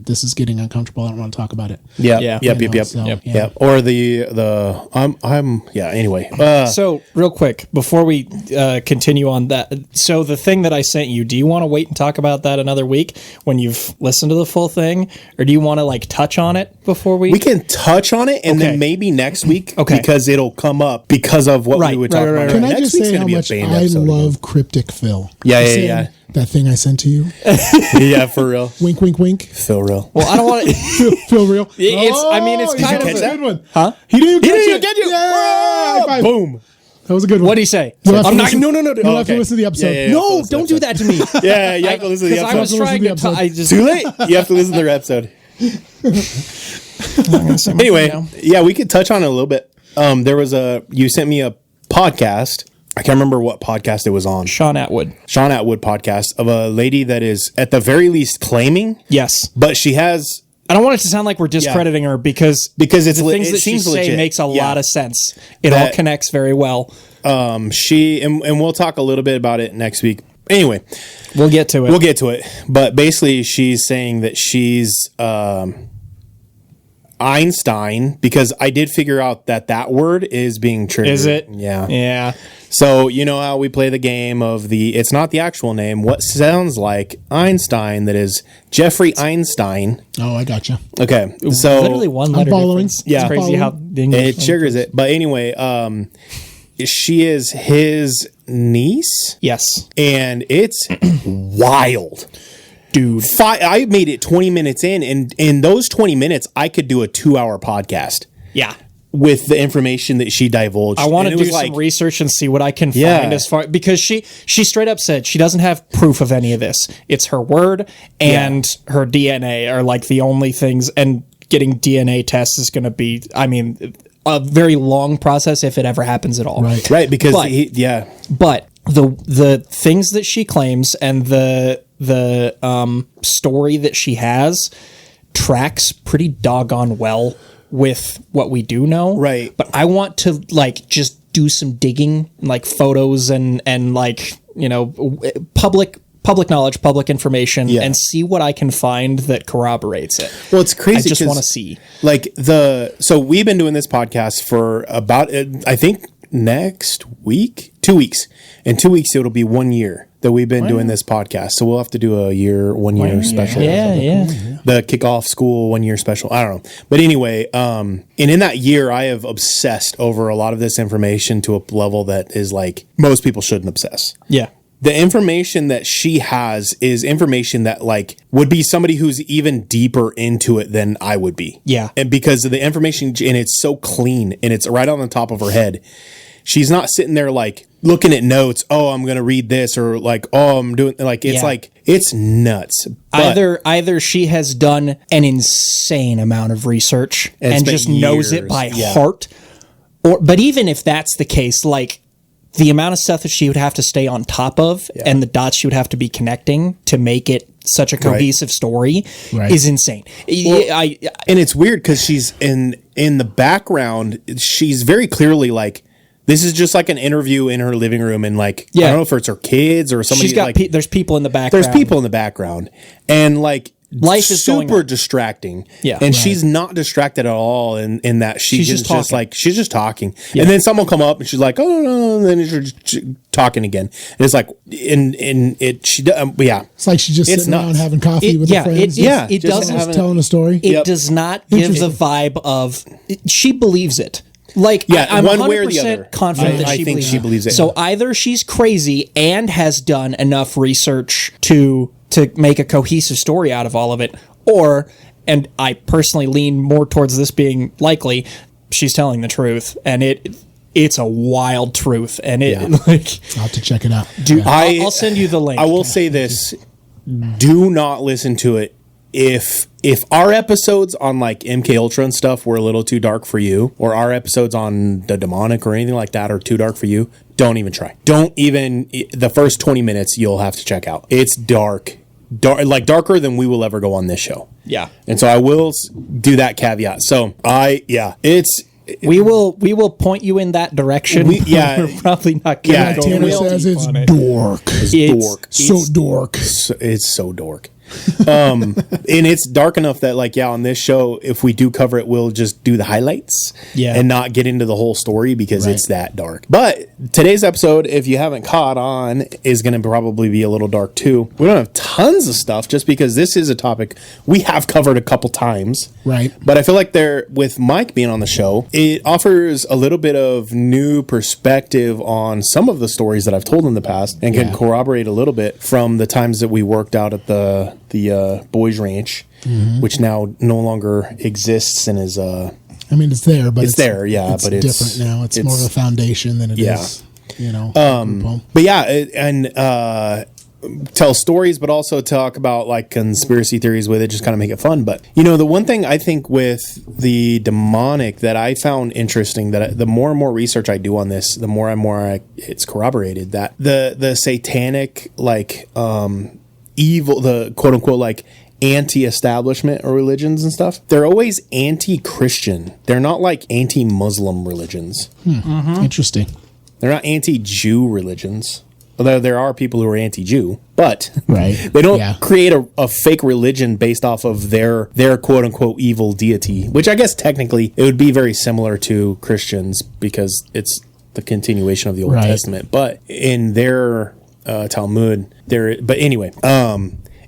this is getting uncomfortable. I don't want to talk about it. Yep. Or anyway. So real quick before we continue on that, so the thing that I sent you, do you want to wait and talk about that another week when you've listened to the full thing, or do you want to like touch on it before we can touch on it and then maybe next week because it'll come up because of what we would talk about. Can I just say how much I love cryptic Phil? Yeah. That thing I sent to you. Yeah, for real. Wink, wink, wink. Phil real. Well, I don't want to. Feel real. It's kind of a good one. Huh? He didn't even get you. Yeah, boom. That was a good one. What did he say? I'm not. No. You'll have to listen to the episode. Yeah, no, don't do that to me. Yeah, you have to listen to the episode. I was trying to. Too late. You have to listen to their episode. Anyway, we could touch on it a little bit. You sent me a podcast. I can't remember what podcast it was on. Sean Atwood podcast of a lady that is at the very least claiming. Yes. But she has. I don't want it to sound like we're discrediting her because it's the things that she say makes a lot of sense. It all connects very well. And we'll talk a little bit about it next week. Anyway, we'll get to it. But basically, she's saying that she's Einstein, because I did figure out that word is being triggered. Is it? Yeah. Yeah. So you know how we play the game of it's not the actual name. What sounds like Einstein? That is Jeffrey Einstein. Oh, I gotcha. Okay. So literally one letter difference. Yeah. It's crazy how the English it triggers it. But anyway, she is his niece. Yes. And it's wild. Dude, I made it 20 minutes in, and in those 20 minutes, I could do a 2-hour podcast. Yeah. With the information that she divulged. I want to do some research and see what I can find as far, because she straight up said she doesn't have proof of any of this. It's her word and her DNA are like the only things, and getting DNA tests is going to be, a very long process if it ever happens at all. Right, because But the things that she claims and the story that she has tracks pretty doggone well with what we do know. Right. But I want to just do some digging, like photos and public knowledge, public information, and see what I can find that corroborates it. Well, it's crazy. I just want to see. So we've been doing this podcast for about, I think next week, 2 weeks. In 2 weeks, it'll be 1 year that we've been doing this podcast. So we'll have to do a 1 year special. Yeah. The kickoff school 1 year special. I don't know. But anyway, and in that year, I have obsessed over a lot of this information to a level that is like most people shouldn't obsess. Yeah. The information that she has is information that would be somebody who's even deeper into it than I would be. Yeah. And because of the information, and it's so clean and it's right on the top of her head. She's not sitting there looking at notes. Oh, I'm going to read this, or I'm doing it's nuts. But Either she has done an insane amount of research and just knows it by heart, but even if that's the case, the amount of stuff that she would have to stay on top of and the dots she would have to be connecting to make it such a cohesive story is insane. Well, and it's weird because she's in the background. She's very clearly this is just like an interview in her living room, and I don't know if it's her kids or somebody. She's got there's people in the background. There's people in the background, and life is super distracting. Yeah, and she's not distracted at all. In that she's just she's just talking, yeah. And then someone come up and she's like, "Oh no," and then she's talking again. And it's It's like she's just sitting around having coffee with her friends. It doesn't telling a story. It does not give the vibe of she believes it. I'm one way or the other. Confident that I think she believes it. So either she's crazy and has done enough research to make a cohesive story out of all of it, or, and I personally lean more towards this being likely, she's telling the truth, and it's a wild truth, and I'll have to check it out. I'll send you the link. I will say this: do not listen to it if our episodes on like MK Ultra and stuff were a little too dark for you, or our episodes on the demonic or anything like that are too dark for you, don't even try. Don't even, the first 20 minutes you'll have to check out. It's dark, like darker than we will ever go on this show. Yeah. And so I will do that caveat. So we will point you in that direction. We're probably not going to go. Tanner says it's dork. So dork. It's so dork. And it's dark enough that like on this show, if we do cover it, we'll just do the highlights and not get into the whole story because it's that dark. But today's episode, if you haven't caught on, is going to probably be a little dark too. We don't have tons of stuff just because this is a topic we have covered a couple times, right? But I feel like with Mike being on the show, it offers a little bit of new perspective on some of the stories that I've told in the past and can corroborate a little bit from the times that we worked out at the Boys Ranch, which now no longer exists and is I mean, it's there, but it's there, but it's different now. It's more of a foundation than it is, but tell stories, but also talk about like conspiracy theories with it, just kind of make it fun. But the one thing I think with the demonic that I found interesting, that the more and more research I do on this, the more and more it's corroborated that the satanic like evil, the quote unquote like anti-establishment or religions and stuff, they're always anti-Christian. They're not like anti-Muslim religions. Interesting. They're not anti-Jew religions. Although there are people who are anti-Jew, but they don't create a fake religion based off of their quote unquote evil deity, which I guess technically it would be very similar to Christians because it's the continuation of the Old Testament. But in their Talmud, but anyway,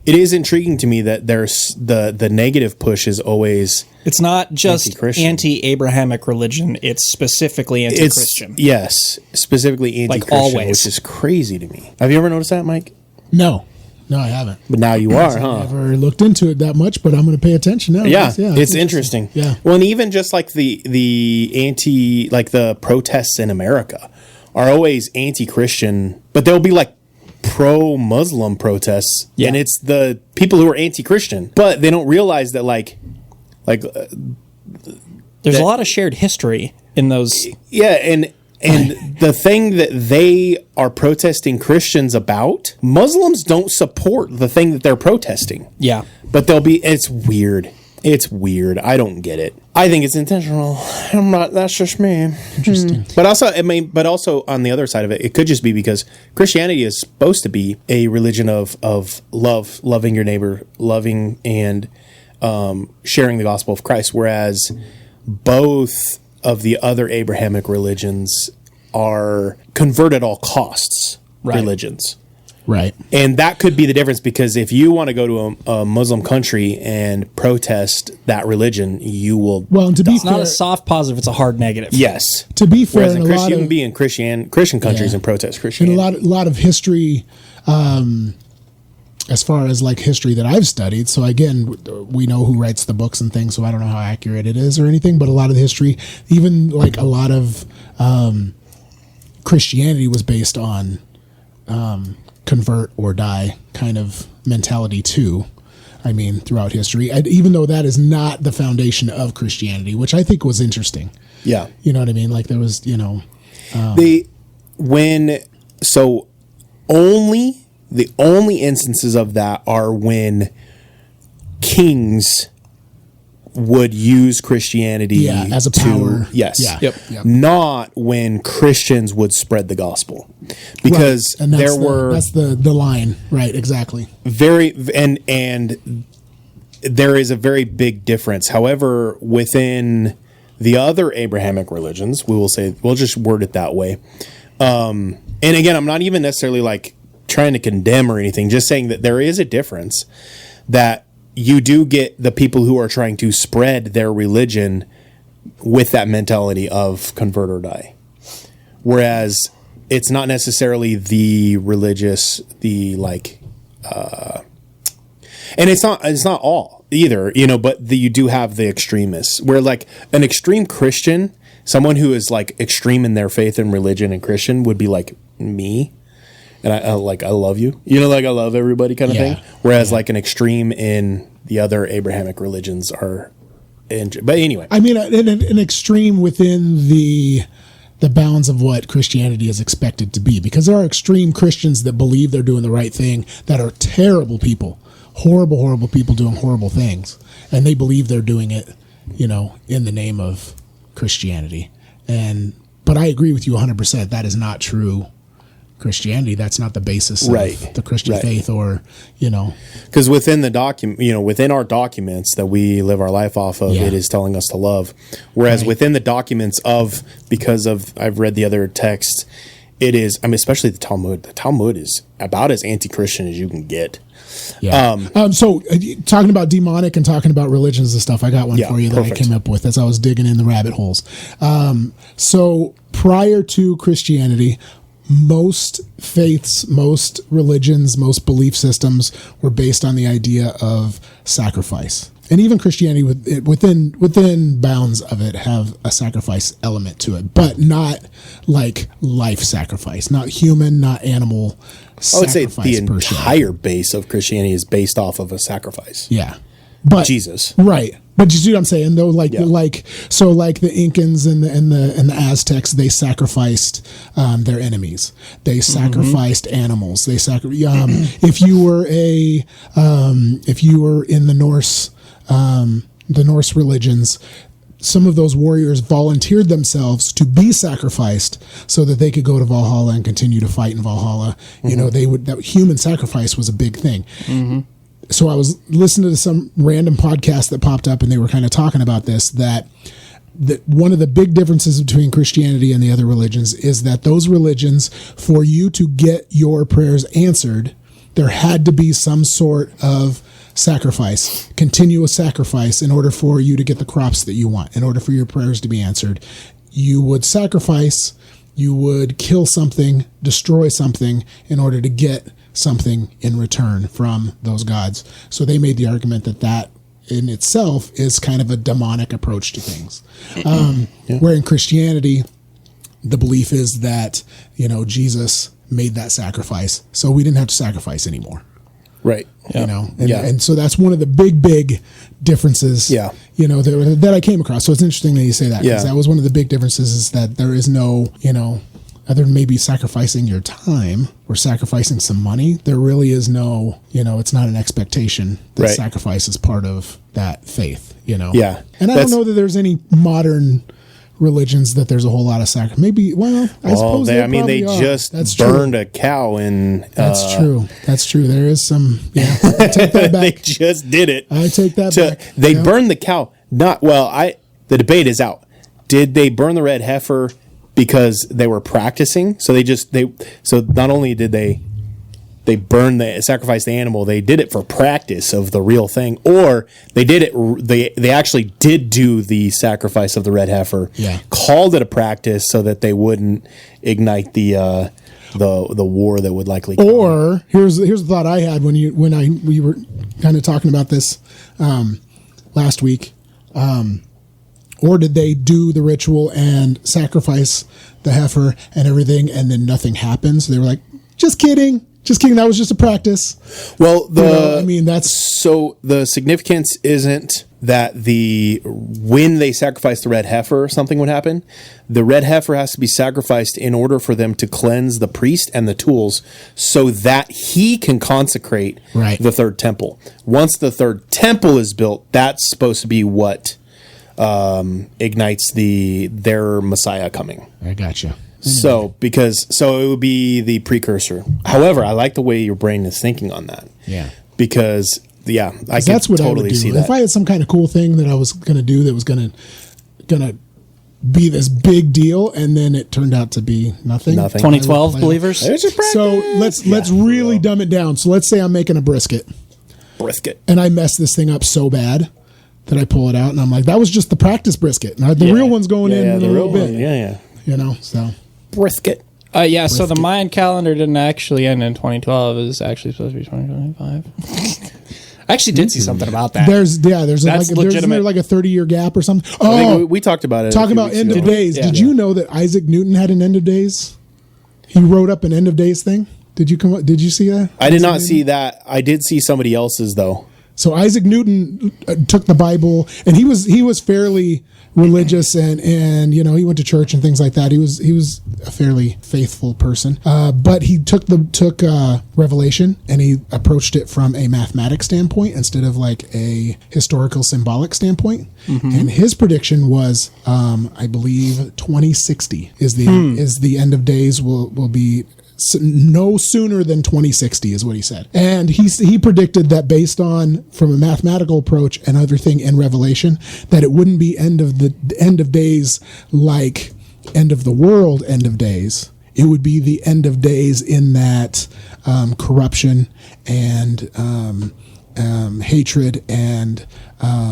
it is intriguing to me that there's the negative push is always, it's not just anti-Abrahamic religion, it's specifically anti-Christian. Yes, specifically anti-Christian, like always. Which is crazy to me. Have you ever noticed that, Mike? No, I haven't. But now you are, huh? I've never looked into it that much, but I'm going to pay attention now. Yeah, it's interesting. Yeah. Well, and even just like the anti, like the protests in America are always anti-Christian, but they'll be like pro-Muslim protests, and it's the people who are anti-Christian, but they don't realize that there's a lot of shared history in those. Yeah, and the thing that they are protesting Christians about, Muslims don't support the thing that they're protesting. Yeah, but it's weird. It's weird. I don't get it. I think it's intentional. I'm not. That's just me. Interesting. But also on the other side of it, it could just be because Christianity is supposed to be a religion of love, loving your neighbor, loving and sharing the gospel of Christ, whereas both of the other Abrahamic religions are convert at all costs religions. Right. And that could be the difference, because if you want to go to a Muslim country and protest that religion, you will. Well, and to be it's fair, not a soft positive, it's a hard negative. Yes. To be fair, whereas you can be in Christian countries and protest Christianity. And a lot of history, as far as like history that I've studied. So again, we know who writes the books and things, so I don't know how accurate it is or anything, but a lot of the history, even like a lot of Christianity was based on convert or die kind of mentality too. I mean, throughout history, even though that is not the foundation of Christianity, which I think was interesting. Yeah. You know what I mean? Like there was, the only instances of that are when kings would use Christianity as a power. Yes. Yeah. Yep. Not when Christians would spread the gospel. Because and that's the line. Right, exactly. And there is a very big difference. However, within the other Abrahamic religions, we'll just word it that way. And again, I'm not even necessarily like trying to condemn or anything, just saying that there is a difference, that you do get the people who are trying to spread their religion with that mentality of convert or die. Whereas it's not necessarily the religious, and it's not all either, but you do have the extremists, where like an extreme Christian, someone who is like extreme in their faith and religion and Christian, would be like me. And I love you, like I love everybody kind of thing. Whereas like an extreme in the other Abrahamic religions are. But anyway, I mean, an extreme within the bounds of what Christianity is expected to be, because there are extreme Christians that believe they're doing the right thing that are terrible people, horrible people doing horrible things, and they believe they're doing it, in the name of Christianity. But I agree with you 100%. That is not true Christianity. That's not the basis of the Christian faith, or because within the document, within our documents that we live our life off of, it is telling us to love. Whereas within the documents because I've read the other texts, it is. I mean, especially the Talmud. The Talmud is about as anti-Christian as you can get. Yeah. So talking about demonic and talking about religions and stuff, I got one for you that I came up with as I was digging in the rabbit holes. So prior to Christianity, most faiths, most religions, most belief systems were based on the idea of sacrifice. And even Christianity, within bounds of it, have a sacrifice element to it, but not like life sacrifice, not human, not animal sacrifice. I would say the entire base of Christianity is based off of a sacrifice. Yeah. But Jesus. Right. But you see what I'm saying, though? Like the Incans and the Aztecs, they sacrificed their enemies. They sacrificed animals. They if you were in the Norse religions, some of those warriors volunteered themselves to be sacrificed so that they could go to Valhalla and continue to fight in Valhalla. That human sacrifice was a big thing. So I was listening to some random podcast that popped up, and they were kind of talking about this, that one of the big differences between Christianity and the other religions is that those religions, for you to get your prayers answered, there had to be some sort of sacrifice, continuous sacrifice, in order for you to get the crops that you want, in order for your prayers to be answered. You would sacrifice, you would kill something, destroy something in order to get something in return from those gods. So they made the argument that in itself is kind of a demonic approach to things. Where in Christianity, the belief is that, Jesus made that sacrifice, so we didn't have to sacrifice anymore. Right. And so that's one of the big differences, that I came across. So it's interesting that you say that, because that was one of the big differences, is that there is no, other than maybe sacrificing your time or sacrificing some money, there really is no, it's not an expectation that sacrifice is part of that faith, Yeah. And I don't know that there's any modern religions that there's a whole lot of sacrifice. Maybe, I suppose they just burned a cow in. That's true. There is some, I take that back. They just did it. I take that back. They burned the cow. The debate is out. Did they burn the red heifer because they were practicing? So so not only did they sacrifice the animal, they did it for practice of the real thing, or they actually did do the sacrifice of the red heifer, called it a practice so that they wouldn't ignite the war that would likely come. Or here's the thought I had when we were kind of talking about this last week. Or did they do the ritual and sacrifice the heifer and everything, and then nothing happens? They were like, just kidding. That was just a practice. Well, that's so the significance isn't that when they sacrifice the red heifer, something would happen. The red heifer has to be sacrificed in order for them to cleanse the priest and the tools, so that he can consecrate the third temple. Once the third temple is built, that's supposed to be what ignites their Messiah coming. I gotcha. So it would be the precursor. However, I like the way your brain is thinking on that. Yeah. Because I can that's what totally I would do. see that. If I had some kind of cool thing that I was going to do that was going to be this big deal, and then it turned out to be nothing. 2012 believers. So let's really dumb it down. So let's say I'm making a brisket, and I mess this thing up so bad that I pull it out, and I'm like, that was just the practice brisket. And the real one's going in a little bit. So brisket. So the Mayan calendar didn't actually end in 2012. It was actually supposed to be 2025. I actually did see something about that. There's like a 30-year gap or something. Oh, we talked about it. Talking about end of days. Did you know that Isaac Newton had an end of days? He wrote up an end of days thing. Did you see that? I did not see that. I did see somebody else's though. So Isaac Newton took the Bible, and he was fairly religious, and he went to church and things like that. He was a fairly faithful person, but he took Revelation and he approached it from a mathematics standpoint instead of like a historical symbolic standpoint. And his prediction was, I believe, 2060 is the end of days will be. No sooner than 2060 is what he said. And he predicted that based on, from a mathematical approach and everything in Revelation, that it wouldn't be end of days like end of the world end of days. It would be the end of days in that corruption and hatred and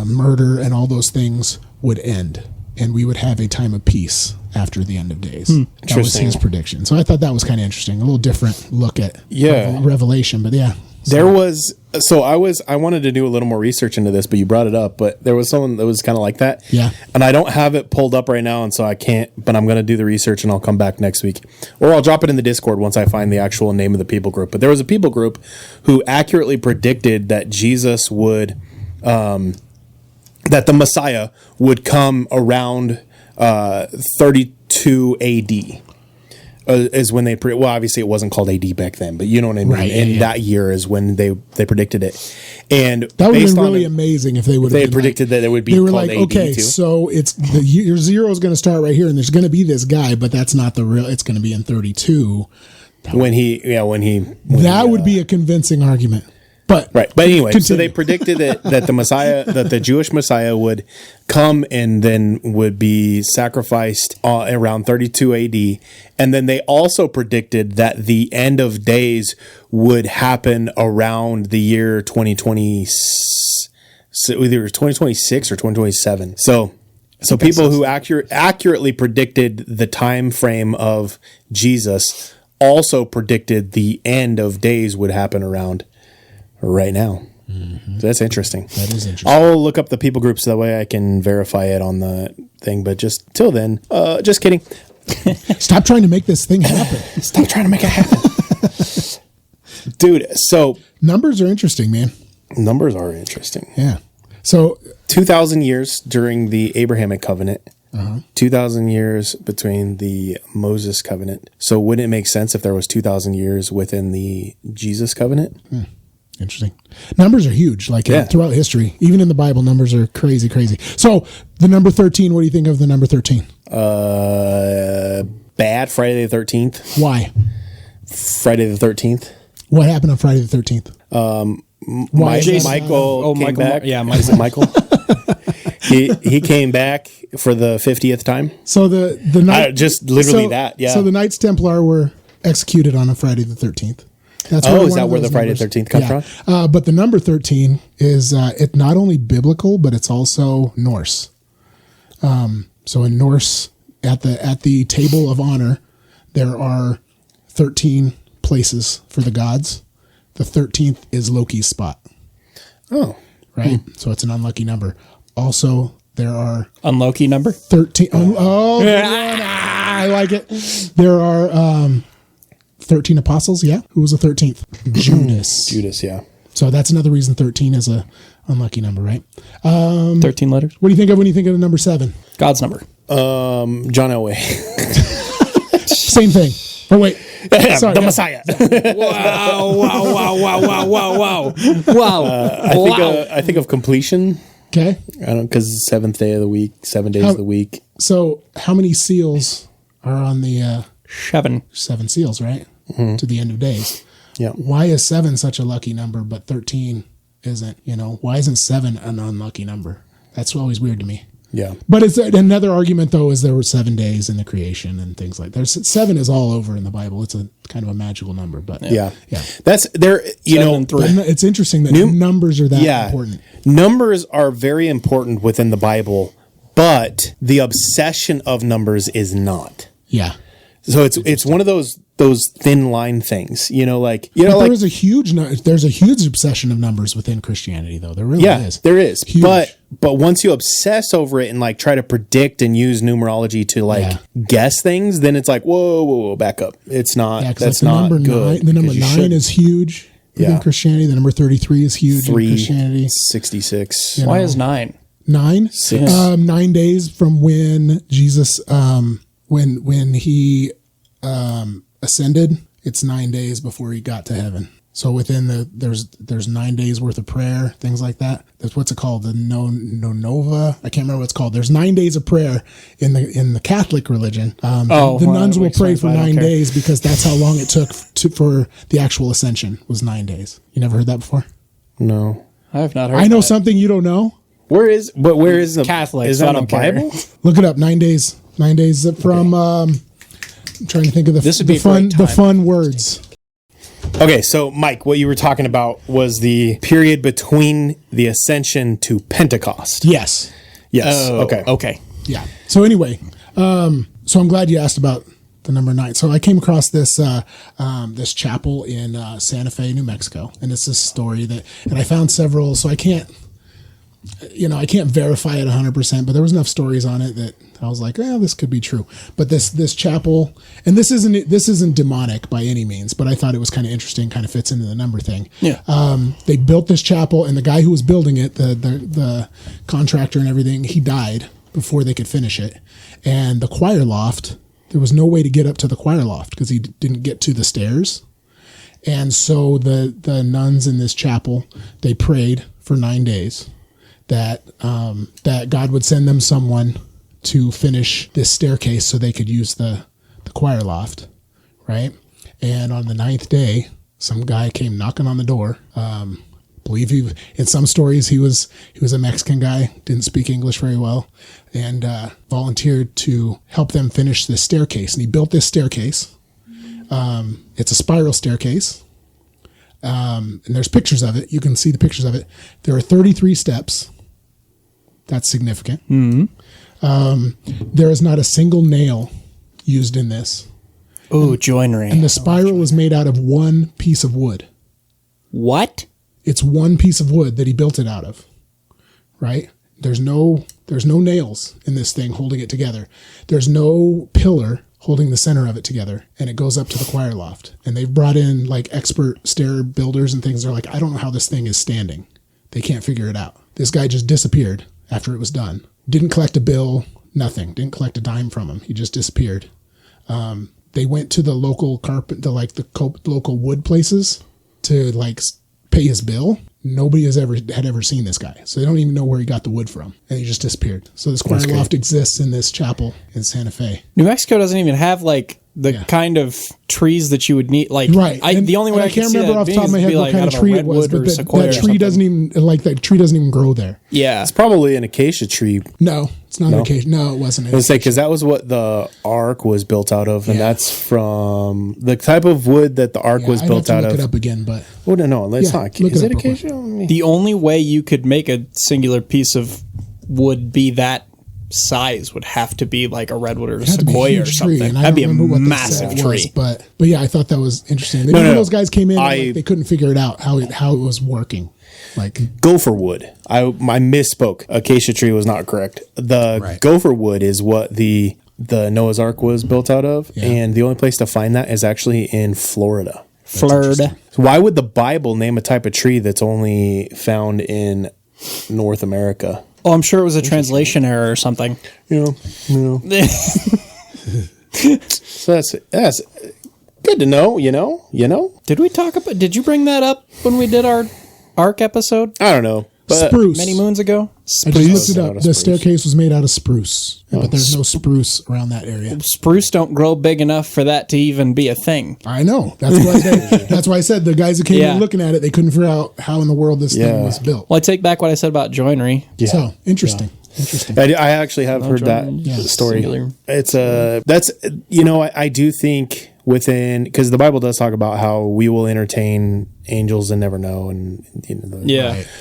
murder and all those things would end. And we would have a time of peace after the end of days. That was his prediction. So I thought that was kind of interesting. A little different look at Revelation, but yeah. I wanted to do a little more research into this, but you brought it up, but there was someone that was kind of like that. Yeah. And I don't have it pulled up right now, and so I can't, but I'm going to do the research and I'll come back next week. Or I'll drop it in the Discord once I find the actual name of the people group. But there was a people group who accurately predicted that Jesus would, that the Messiah would come around 32 AD. Is when they obviously it wasn't called AD back then, but you know what I mean. Right, and that year is when they predicted it, and that would have been really amazing if they would have predicted that it would be. They were called like, AD okay, too. so it's your zero is going to start right here, and there's going to be this guy, but that's not the real. It's going to be in 32. That would be a convincing argument. But anyway, continue. So they predicted that the Messiah, that the Jewish Messiah would come and then would be sacrificed around 32 AD. And then they also predicted that the end of days would happen around the year 2020, either 2026 or 2027. So people who accurately predicted the time frame of Jesus also predicted the end of days would happen around right now. So that's interesting. That is interesting. I'll look up the people groups, that way I can verify it on the thing. But just till then, just kidding. Stop trying to make this thing happen. Stop trying to make it happen. Dude, so numbers are interesting, man. Numbers are interesting. Yeah. So 2,000 years during the Abrahamic covenant. 2,000 years between the Moses covenant. So wouldn't it make sense if there was 2,000 years within the Jesus covenant? Interesting. Numbers are huge, throughout history. Even in the Bible, numbers are crazy. So the number 13, what do you think of the number 13? Bad. Friday the 13th. Why? Friday the 13th. What happened on Friday the 13th? Michael came back. Is it Michael? He came back for the 50th time. So the night, just literally that. Yeah. So the Knights Templar were executed on a Friday the 13th. That's is that where the Friday the 13th comes from? But the number 13 is it's not only biblical, but it's also Norse. So in Norse, at the table of honor, there are 13 places for the gods. The 13th is Loki's spot. Oh. Right? So it's an unlucky number. Also, there are... Unlucky number? 13... I like it. There are 13 apostles, yeah? Who was the 13th? Judas, yeah. So that's another reason 13 is a unlucky number, right? 13 letters. What do you think of when you think of the number 7? God's number. John Elway. Same thing. Oh, wait. Sorry, the Messiah. Wow. I think of completion. Okay. I don't, because 7th day of the week, 7 days of the week. So how many seals are on the 7 seals, right? To the end of days. Yeah. Why is 7 such a lucky number, but 13 isn't? Why isn't 7 an unlucky number? That's always weird to me. Yeah. But it's another argument, though, is there were 7 days in the creation and things like that. 7 is all over in the Bible. It's a kind of a magical number, but yeah. That's there. It's interesting that numbers are that important. Numbers are very important within the Bible, but the obsession of numbers is not. Yeah. So it's one of those thin line things, there's a huge obsession of numbers within Christianity, though. There really is. There is. Huge. But once you obsess over it and try to predict and use numerology to guess things, then it's like, whoa, back up. It's not. That's not good. The number 9 is huge. within Christianity. The number 33 is huge in Christianity. 66. Why is 9? 9? 6. 9 days from when Jesus, when he ascended, it's 9 days before he got to heaven. So within there's 9 days worth of prayer, things like that. That's what's it called? The Nova. I can't remember what it's called. There's 9 days of prayer in the Catholic religion. The nuns will pray for 9 days because that's how long it took for the actual ascension was 9 days. You never heard that before? No, I have not heard. I know something you don't know. Where is the Catholic? Is that in the Bible? Look it up. 9 days. 9 days from. I'm trying to think of the fun words. Okay, so Mike, what you were talking about was the period between the Ascension to Pentecost. Yes. Yes. Okay. Yeah. So anyway, so I'm glad you asked about the number 9. So I came across this this chapel in Santa Fe, New Mexico, and it's this story and I found several. So I can't verify it 100%, but there was enough stories on it that I was like, this could be true. But this chapel, and this isn't demonic by any means, but I thought it was kind of interesting, kind of fits into the number thing. Yeah. They built this chapel, and the guy who was building it, the contractor and everything, he died before they could finish it. And the choir loft, there was no way to get up to the choir loft because he didn't get to the stairs. And so the nuns in this chapel, they prayed for 9 days. That God would send them someone to finish this staircase so they could use the choir loft, right? And on the 9th day, some guy came knocking on the door. Believe in some stories he was a Mexican guy, didn't speak English very well, and volunteered to help them finish this staircase. And he built this staircase. It's a spiral staircase. And there's pictures of it. You can see the pictures of it. There are 33 steps. That's significant. Mm-hmm. There is not a single nail used in this. Oh, joinery. And the spiral is made out of one piece of wood. What? It's one piece of wood that he built it out of. Right? There's no nails in this thing holding it together. There's no pillar holding the center of it together, and it goes up to the choir loft. And they've brought in like expert stair builders and things. They're like, I don't know how this thing is standing. They can't figure it out. This guy just disappeared after it was done. Didn't collect a bill, nothing. Didn't collect a dime from him. He just disappeared. They went to the local local wood places to pay his bill. Nobody had ever seen this guy. So they don't even know where he got the wood from. And he just disappeared. So this choir loft exists in this chapel in Santa Fe. New Mexico doesn't even have kind of trees that you would need. Right. The only way I can't remember off the top of my head what kind of tree it was, but that tree doesn't even grow there. Yeah. It's probably an acacia tree. No, it's not an acacia. No, it wasn't. Let's say, because that was what the ark was built out of, and that's from the type of wood that the ark was built out of. Look it up again, but no, it's not. Is it acacia? The only way you could make a singular piece of wood be that size would have to be like a redwood or a sequoia or something. That'd be a massive tree. But yeah, I thought that was interesting. Those guys came in and they couldn't figure it out how it was working. Gopher wood. I misspoke. Acacia tree was not correct. The gopher wood is what the Noah's Ark was built out of, and the only place to find that is actually in Florida. Florida. So why would the Bible name a type of tree that's only found in North America? Oh, I'm sure it was a translation error or something. So that's good to know, you know? Did you bring that up when we did our Ark episode? I don't know. Spruce. Many moons ago? I just looked it up. The staircase was made out of spruce, but there's no spruce around that area. Spruce don't grow big enough for that to even be a thing. I know. That's why I said the guys who came in looking at it, they couldn't figure out how in the world this thing was built. Well, I take back what I said about joinery. Yeah. So, interesting. Interesting. I actually have heard that story. Singular. It's I do think because the Bible does talk about how we will entertain angels and never know, and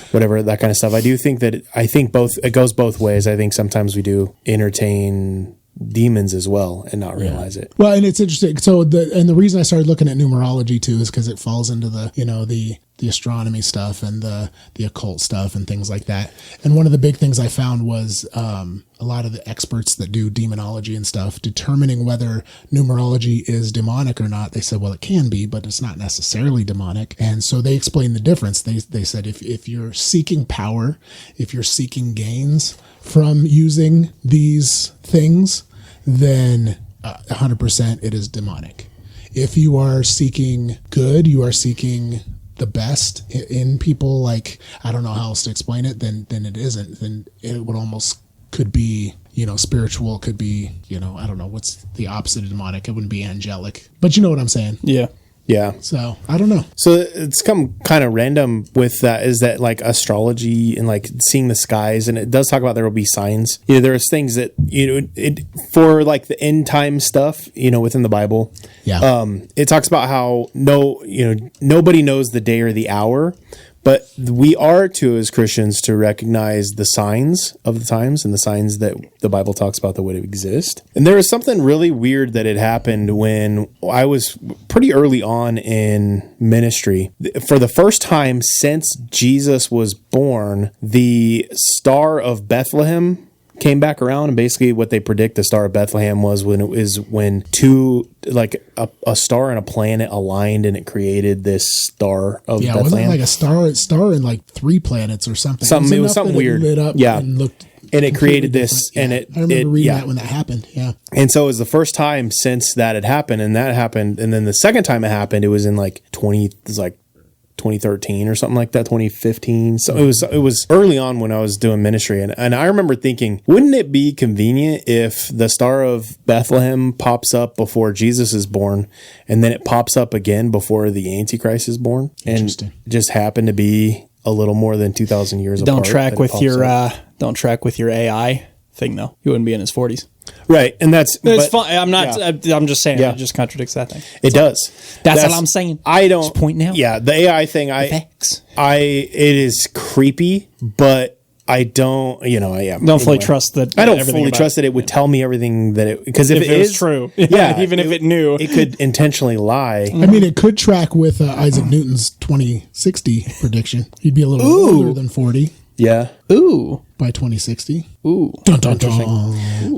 whatever, that kind of stuff. I do think that it goes both ways. I think sometimes we do entertain demons as well and not realize it. Well, and it's interesting. So the reason I started looking at numerology too is because it falls into the the astronomy stuff and the occult stuff and things like that. And one of the big things I found was a lot of the experts that do demonology and stuff determining whether numerology is demonic or not. They said, well, it can be, but it's not necessarily demonic. And so they explained the difference. They said if you're seeking power, if you're seeking gains from using these things, then 100% it is demonic. If you are seeking good, you are seeking the best in people, like, I don't know how else to explain it, then it isn't. Then it would almost could be, spiritual, could be, I don't know, what's the opposite of demonic? It wouldn't be angelic, but you know what I'm saying? Yeah. Yeah. So I don't know. So it's come kind of random with that, is that like astrology and like seeing the skies, and it does talk about there will be signs. There's things that, for like the end time stuff, within the Bible. Yeah. It talks about how nobody knows the day or the hour, but we are to, as Christians, to recognize the signs of the times and the signs that the Bible talks about that would exist. And there was something really weird that had happened when I was pretty early on in ministry. For the first time since Jesus was born, the Star of Bethlehem came back around, and basically what they predict the Star of Bethlehem was when two, like a star and a planet aligned, and it created this Star of Bethlehem. Yeah, wasn't it like a star and like 3 planets or something? It was something weird. Lit up and looked, and it created this, and I remember reading that when that happened. Yeah, and so it was the first time since that had happened, and then the second time it happened, it was in like 2013 or something like that, 2015. So it was early on when I was doing ministry. And I remember thinking, wouldn't it be convenient if the Star of Bethlehem pops up before Jesus is born, and then it pops up again before the Antichrist is born? And just happened to be a little more than 2,000 years apart. Don't track with your AI thing, though. He wouldn't be in his 40s. Right, and it's fine. I'm not. Yeah. I'm just saying. Yeah. It just contradicts that thing. It does. That's what I'm saying. I don't just point now. Yeah, the AI thing. It is creepy, but I don't. Don't fully trust that. I don't fully trust that it would tell me everything that it, because if it is true, even if it knew, it could intentionally lie. I mean, it could track with Isaac Newton's 2060 prediction. He'd be a little older than 40. Yeah. Ooh. By 2060. Ooh. Dun, dun, dun.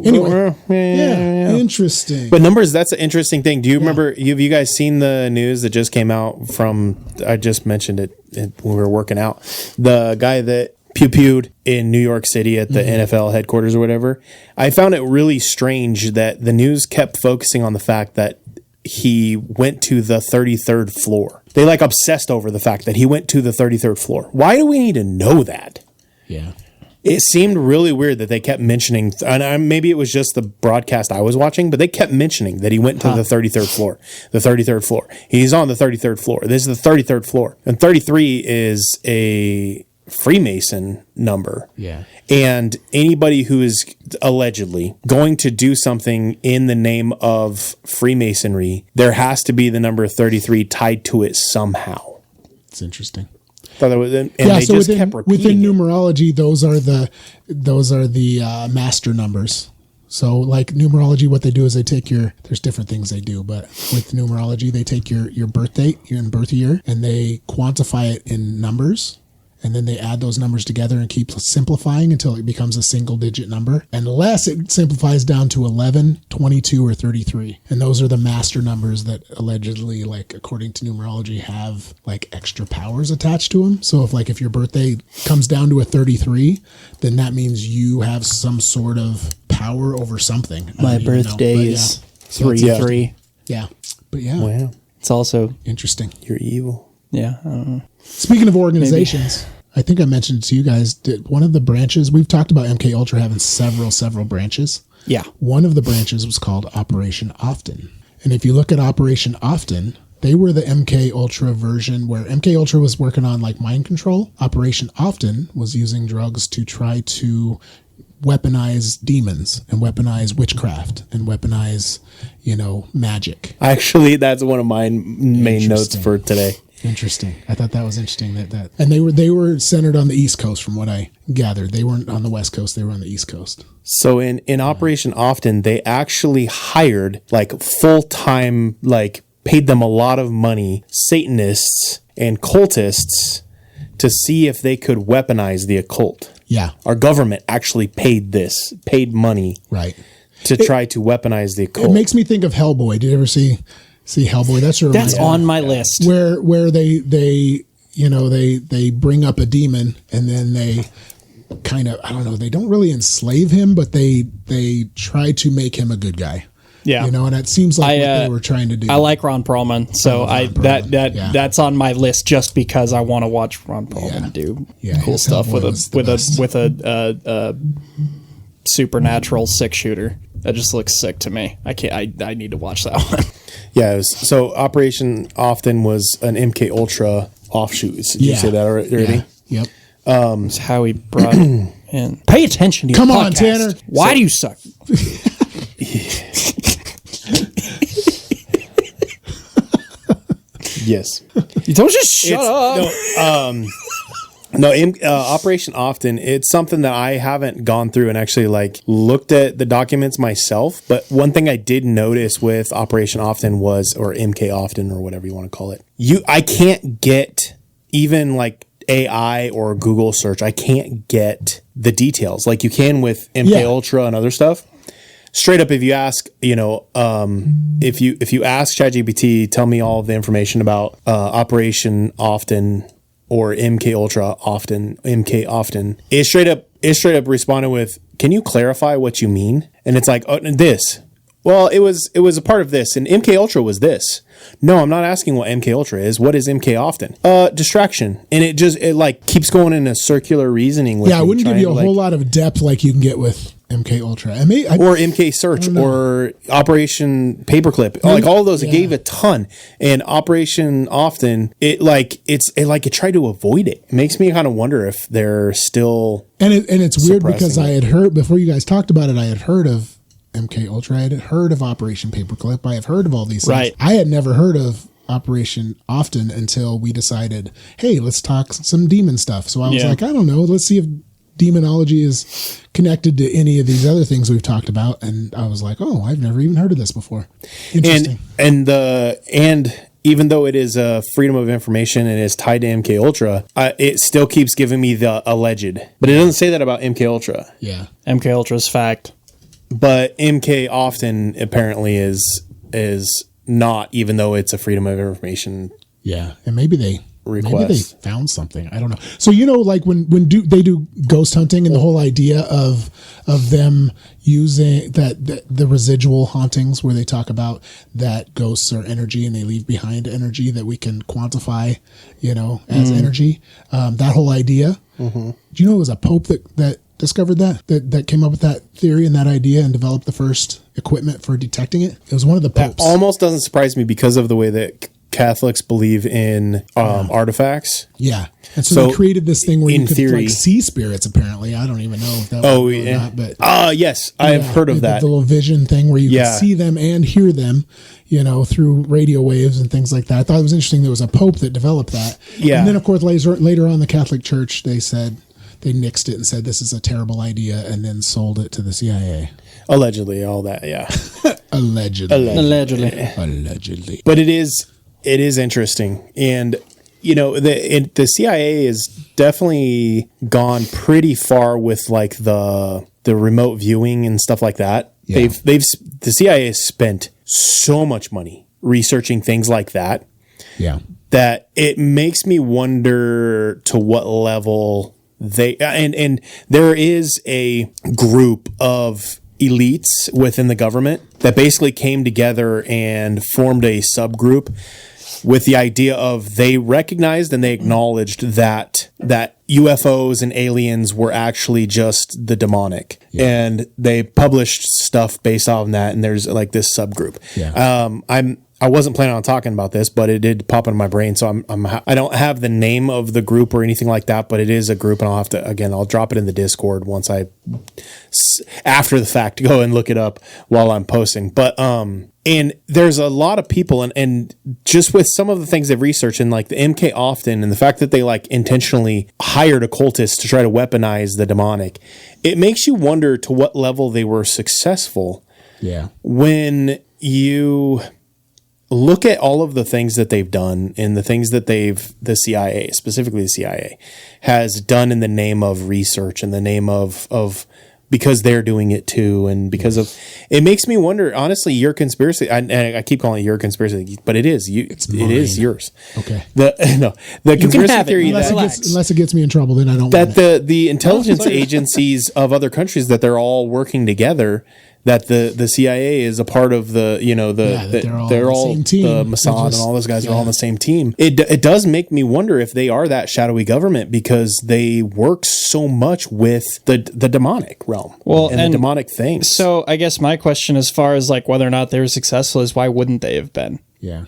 Anyway. Yeah. Interesting. But numbers, that's an interesting thing. Do you remember, have you guys seen the news that just came out from, I just mentioned it when we were working out, the guy that pew-pewed in New York City at the NFL headquarters or whatever? I found it really strange that the news kept focusing on the fact that he went to the 33rd floor. They obsessed over the fact that he went to the 33rd floor. Why do we need to know that? Yeah. It seemed really weird that they kept mentioning, and maybe it was just the broadcast I was watching, but they kept mentioning that he went to the 33rd floor. The 33rd floor. He's on the 33rd floor. This is the 33rd floor. And 33 is a Freemason number. Yeah. And anybody who is allegedly going to do something in the name of Freemasonry, there has to be the number 33 tied to it somehow. It's interesting. So within numerology, those are the master numbers. So like numerology, what they do is they take there's different things they do, but with numerology, they take your birth date, your birth year, and they quantify it in numbers. And then they add those numbers together and keep simplifying until it becomes a single digit number, unless it simplifies down to 11, 22, or 33. And those are the master numbers that allegedly, according to numerology, have extra powers attached to them. So if your birthday comes down to a 33, then that means you have some sort of power over something. My birthday is 3-3. Yeah. But yeah. Wow. It's also interesting. You're evil. Yeah. I don't know. Speaking of organizations, I think I mentioned to you guys that one of the branches, we've talked about MK Ultra having several branches. Yeah. One of the branches was called Operation Often. And if you look at Operation Often, they were the MK Ultra version where MK Ultra was working on mind control. Operation Often was using drugs to try to weaponize demons and weaponize witchcraft and weaponize, magic. Actually, that's one of my main notes for today. Interesting. I thought that was interesting. And they were centered on the East Coast, from what I gathered. They weren't on the West Coast. They were on the East Coast. So in Operation Often, they actually hired full-time, paid them a lot of money, Satanists, and cultists to see if they could weaponize the occult. Yeah. Our government actually paid money Right. to try to weaponize the occult. It makes me think of Hellboy. Did you ever see Hellboy? That's on my list. Where they bring up a demon and then they kind of, I don't know, they don't really enslave him, but they try to make him a good guy. Yeah. And it seems like what they were trying to do. I like Ron Perlman, so that's on my list just because I want to watch Ron Perlman do cool stuff with a supernatural 6-shooter. That just looks sick to me. I need to watch that one. Yeah, so Operation Often was an MK Ultra offshoot. Did you say that already? Yeah. Yep. That's how he brought it in. Pay attention to your Come podcast. on, Tanner. Why do you suck? Yes. You don't just shut up. Operation Often, it's something that I haven't gone through and actually looked at the documents myself. But one thing I did notice with Operation Often was, or MK Often or whatever you want to call it, I can't get even AI or Google search. I can't get the details like you can with MK Ultra and other stuff. Straight up, if you ask, if you ask ChatGPT, tell me all of the information about Operation Often or MK Ultra Often, MK Often, it straight up responded with, "Can you clarify what you mean?" And it's like, "Oh, this. Well, it was a part of this, and MK Ultra was this." No, I'm not asking what MK Ultra is. What is MK Often? Distraction, and it keeps going in a circular reasoning. With I wouldn't give you a whole lot of depth like you can get with MK Ultra, or MK Search, or Operation Paperclip. All of those, it gave a ton. And Operation Often, it tried to avoid it. It makes me kind of wonder if they're still. And it's weird because I had heard before you guys talked about it. I had heard of MK Ultra. I had heard of Operation Paperclip. I have heard of all these things. Right. I had never heard of Operation Often until we decided, hey, let's talk some demon stuff. So I was like, I don't know. Let's see if demonology is connected to any of these other things we've talked about. And I was like, oh, I've never even heard of this before. Interesting. And even though it is a freedom of information and is tied to MK Ultra, it still keeps giving me the alleged. But it doesn't say that about MK Ultra. Yeah. MK Ultra's fact. But MK Often apparently is not, even though it's a freedom of information. Yeah. And maybe they found something. I don't know. So, when they do ghost hunting, and the whole idea of them using the residual hauntings, where they talk about that ghosts are energy and they leave behind energy that we can quantify, as energy. That whole idea. Mm-hmm. Do you know it was a pope that discovered that came up with that theory and that idea and developed the first equipment for detecting it? It was one of the popes. That almost doesn't surprise me because of the way that Catholics believe in artifacts. Yeah. And so they created this thing where you could see spirits, apparently. I don't even know if that was or not, but yes, I have heard of that. The little vision thing where you could see them and hear them, through radio waves and things like that. I thought it was interesting there was a pope that developed that. Yeah. And then of course later on the Catholic Church, they nixed it and said this is a terrible idea and then sold it to the CIA. Allegedly, all that, yeah. Allegedly. But it is interesting. And, the CIA has definitely gone pretty far with the remote viewing and stuff like that. Yeah. The CIA has spent so much money researching things like that. Yeah. That it makes me wonder to what level they, and there is a group of elites within the government that basically came together and formed a subgroup with the idea of they recognized and they acknowledged that UFOs and aliens were actually just the demonic. Yeah. And they published stuff based on that. And there's this subgroup. Yeah. I wasn't planning on talking about this, but it did pop into my brain. So I don't have the name of the group or anything like that, but it is a group, and I'll drop it in the Discord once after the fact, go and look it up while I'm posting. But, and there's a lot of people and just with some of the things they've researched and the MK Often and the fact that they intentionally hired occultists to try to weaponize the demonic, it makes you wonder to what level they were successful. Yeah. When you, look at all of the things that they've done and the things that the CIA, specifically the CIA, has done in the name of research, in the name of because they're doing it too, and because of it makes me wonder. Honestly, your conspiracy. I keep calling it your conspiracy, but it is you. It is yours. Okay. The conspiracy theory unless it gets me in trouble, then I don't. That the intelligence agencies of other countries, that they're all working together. That the CIA is a part of the they're all the team. The Mossad and all those guys are all on the same team. It does make me wonder if they are that shadowy government, because they work so much with the demonic realm and the demonic things. So I guess my question, as far as like whether or not they were successful, is why wouldn't they have been? Yeah,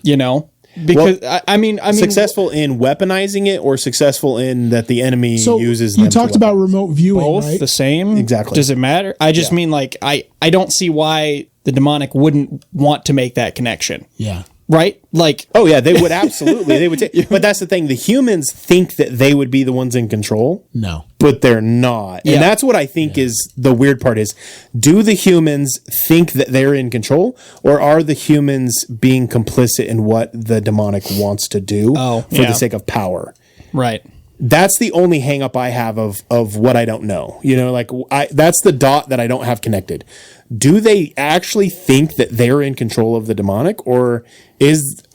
Because I mean, successful in weaponizing it, or successful in that the enemy uses them. You talked about remote viewing, both right? The same. Exactly. Does it matter? I just mean, like, I don't see why the demonic wouldn't want to make that connection. Yeah. Right? Like, oh yeah, they would absolutely. They would take, but that's the thing. The humans think that they would be the ones in control. No, but they're not, and that's what I think is the weird part. Is do the humans think that they're in control, or are the humans being complicit in what the demonic wants to do for the sake of power? Right. That's the only hang up I have of what I don't know. Like that's the dot that I don't have connected. Do they actually think that they're in control of the demonic, or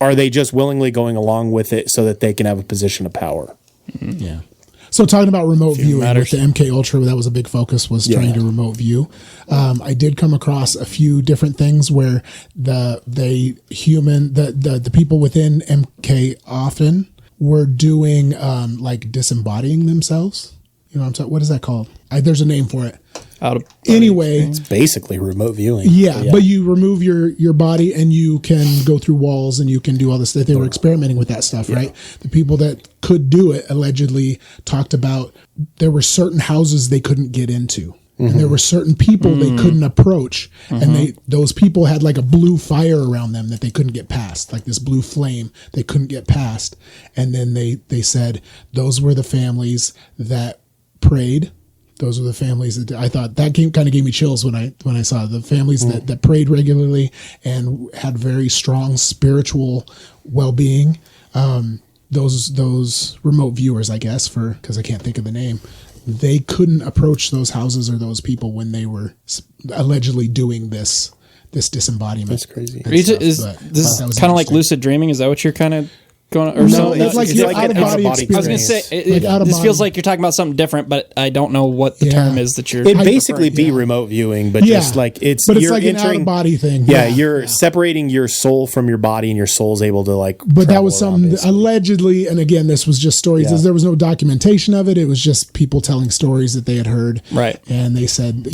are they just willingly going along with it so that they can have a position of power? Mm-hmm. Yeah. So talking about remote viewing with the MK Ultra, that was a big focus, was trying to remote view. I did come across a few different things where the people within MK often were doing like disembodying themselves. You know what I'm talking? What is that called? There's a name for it. Anyway, it's basically remote viewing. Yeah, but you remove your body and you can go through walls and you can do all this. They were experimenting with that stuff, right? The people that could do it allegedly talked about there were certain houses they couldn't get into. Mm-hmm. And there were certain people they couldn't approach. Mm-hmm. And those people had like a blue fire around them that they couldn't get past, like this blue flame they couldn't get past. And then they said those were the families that prayed. Those were the families that I thought that kind of gave me chills when I saw the families that prayed regularly and had very strong spiritual well-being. Those remote viewers, I guess, because I can't think of the name, they couldn't approach those houses or those people when they were allegedly doing this disembodiment. That's crazy. This is kind of like lucid dreaming. Is that what you're kind of going on? Or no, it's like out of body experience. I was going to say, this feels like you're talking about something different, but I don't know what the term is that you're. It'd basically be remote viewing, but just like it's like an out of body thing. Yeah, you're separating your soul from your body, and your soul's able to like. But that was something allegedly, and again, this was just stories. There was no documentation of it. It was just people telling stories that they had heard. Right, and they said,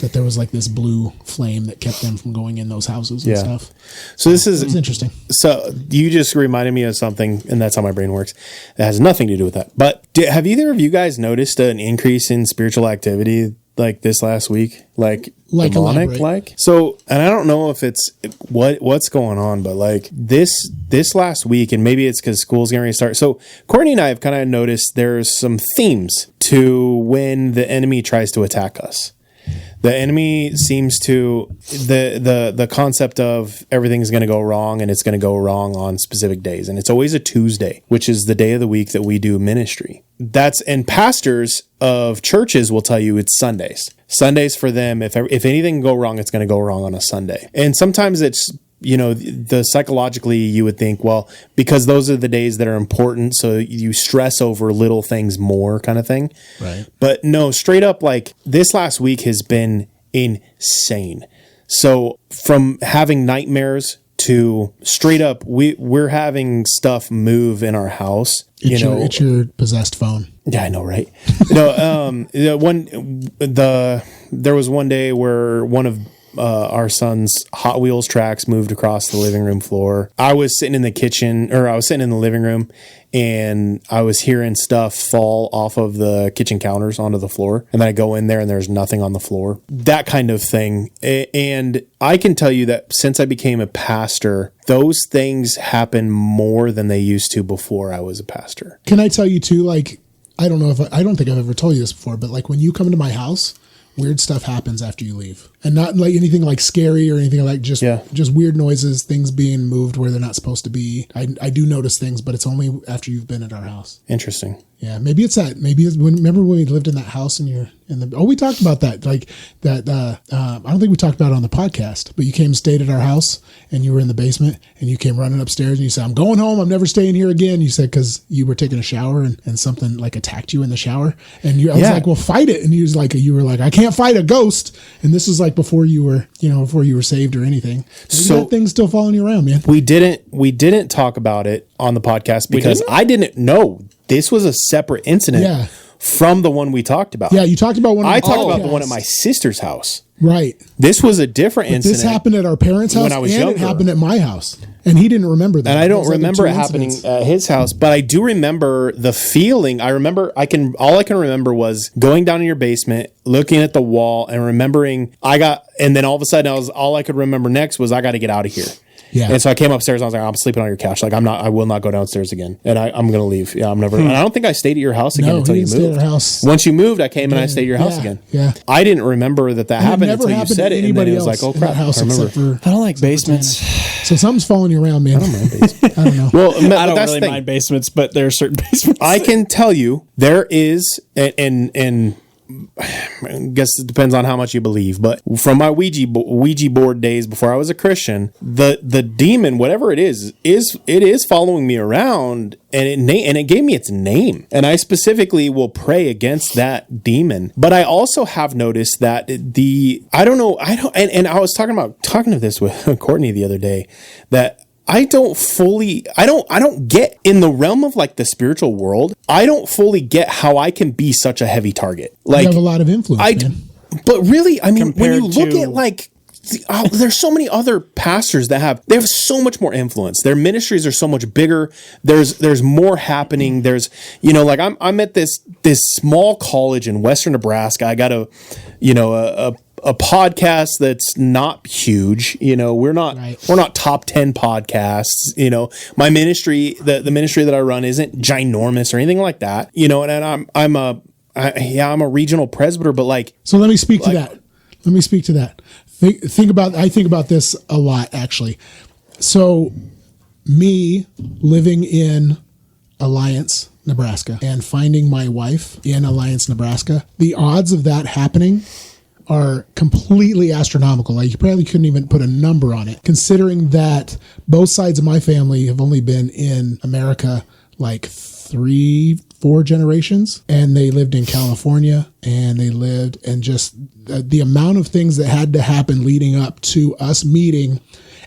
that there was like this blue flame that kept them from going in those houses and stuff. So this is interesting. So you just reminded me of something, and that's how my brain works. It has nothing to do with that. But have either of you guys noticed an increase in spiritual activity like this last week? Like demonic, like? So, and I don't know if it's what's going on, but like this last week, and maybe it's because school's getting ready to start. So Courtney and I have kind of noticed there's some themes to when the enemy tries to attack us. The enemy seems to the concept of everything's going to go wrong, and it's going to go wrong on specific days, and it's always a Tuesday, which is the day of the week that we do ministry. And pastors of churches will tell you it's Sundays. Sundays for them, if anything can go wrong, it's going to go wrong on a Sunday. And sometimes it's, the psychologically you would think, well, because those are the days that are important, so you stress over little things more kind of thing. Right. But no, straight up, like this last week has been insane. So from having nightmares to straight up, we're having stuff move in our house. It's your possessed phone. Yeah, I know, right? There was one day where one of our son's Hot Wheels tracks moved across the living room floor. I was sitting in the kitchen, or I was sitting in the living room, and I was hearing stuff fall off of the kitchen counters onto the floor. And then I go in there and there's nothing on the floor. That kind of thing. And I can tell you that since I became a pastor, those things happen more than they used to before I was a pastor. Can I tell you too, like, I don't think I've ever told you this before, but like when you come to my house, weird stuff happens after you leave, and not like anything like scary or anything like just weird noises, things being moved where they're not supposed to be. I do notice things, but it's only after you've been at our house. Interesting. Yeah, maybe it's that. Maybe it's remember when we lived in that house and you're in the. Oh, we talked about that. Like that. I don't think we talked about it on the podcast, but you came and stayed at our house and you were in the basement and you came running upstairs and you said, "I'm going home. I'm never staying here again." You said because you were taking a shower and something like attacked you in the shower, and I was like, "Well, fight it." And you were like, "I can't fight a ghost." And this was like before you were saved or anything. Maybe that thing's still following you around, man. We didn't talk about it on the podcast because I didn't know. This was a separate incident from the one we talked about. Yeah, you talked about one. I talked about the one at my sister's house. Right. This was a different incident. This happened at our parents' house, when I was younger. It happened at my house, and he didn't remember that. And I don't remember it happening at his house, but I do remember the feeling. All I can remember was going down in your basement, looking at the wall, and remembering and then all of a sudden all I could remember next was I got to get out of here. Yeah. And so I came upstairs and I was like, I'm sleeping on your couch. Like I will not go downstairs again. And I'm going to leave. Yeah, I'm never. And I don't think I stayed at your house again until you moved. At our house. Once you moved, I came and I stayed at your house again. Yeah. I didn't remember that happened until you said it. And then it was like, oh crap. I remember. I don't like basements. So something's following you around, man. I don't mind basements. I don't know. Well, I don't really mind basements, but there are certain basements. I can tell you there is, and I guess it depends on how much you believe, but from my Ouija board days before I was a Christian, the demon, whatever it is following me around, and it gave me its name. And I specifically will pray against that demon. But I also have noticed that and I was talking to this with Courtney the other day, that I don't get in the realm of like the spiritual world. I don't fully get how I can be such a heavy target. Like, you have a lot of influence, man. But really, I mean, when you look at like, there's so many other pastors they have so much more influence. Their ministries are so much bigger. There's more happening. There's, like I'm at this small college in Western Nebraska. I got a podcast that's not huge. We're not top 10 podcasts. My ministry, the ministry that I run isn't ginormous or anything like that. And I'm a regional presbyter, but like. So let me speak to that. I think about this a lot, actually. So me living in Alliance, Nebraska, and finding my wife in Alliance, Nebraska, the odds of that happening are completely astronomical. Like, you probably couldn't even put a number on it, considering that both sides of my family have only been in America like 3-4 generations, and they lived in California, and just the amount of things that had to happen leading up to us meeting,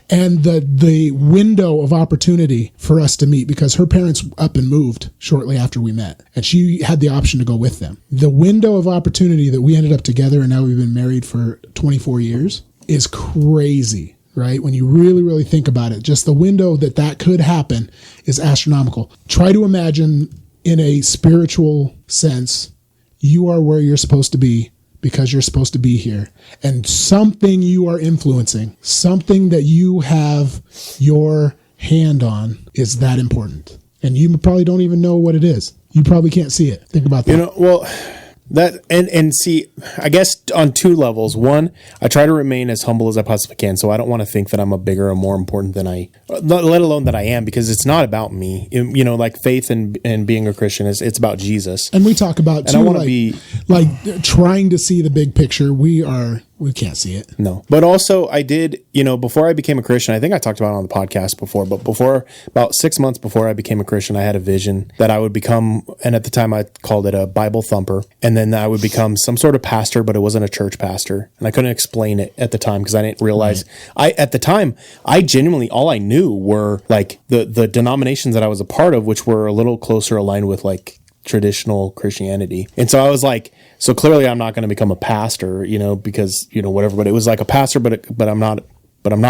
and the window of opportunity for us to meet, because her parents up and moved shortly after we met, and she had the option to go with them. The window of opportunity that we ended up together, and now we've been married for 24 years, is crazy, right? When you really, really think about it, just the window that could happen is astronomical. Try to imagine, in a spiritual sense, you are where you're supposed to be because you're supposed to be here, and something you are influencing, something that you have your hand on, is that important. And you probably don't even know what it is. You probably can't see it. Think about that. That and see, I guess on two levels. One, I try to remain as humble as I possibly can, so I don't want to think that I'm a bigger or more important than let alone that I am, because it's not about me. Like faith and being a Christian it's about Jesus. And we talk about, and I want to be like trying to see the big picture. We can't see it. No. But also I did, before I became a Christian, I think I talked about it on the podcast before, but about 6 months before I became a Christian, I had a vision that I would become, and at the time I called it a Bible thumper. And then I would become some sort of pastor, but it wasn't a church pastor. And I couldn't explain it at the time because I didn't realize, at the time, I genuinely, all I knew were like the denominations that I was a part of, which were a little closer aligned with like traditional Christianity. And so I was like, so clearly I'm not going to become a pastor, because, whatever, but it was like a pastor, but I'm not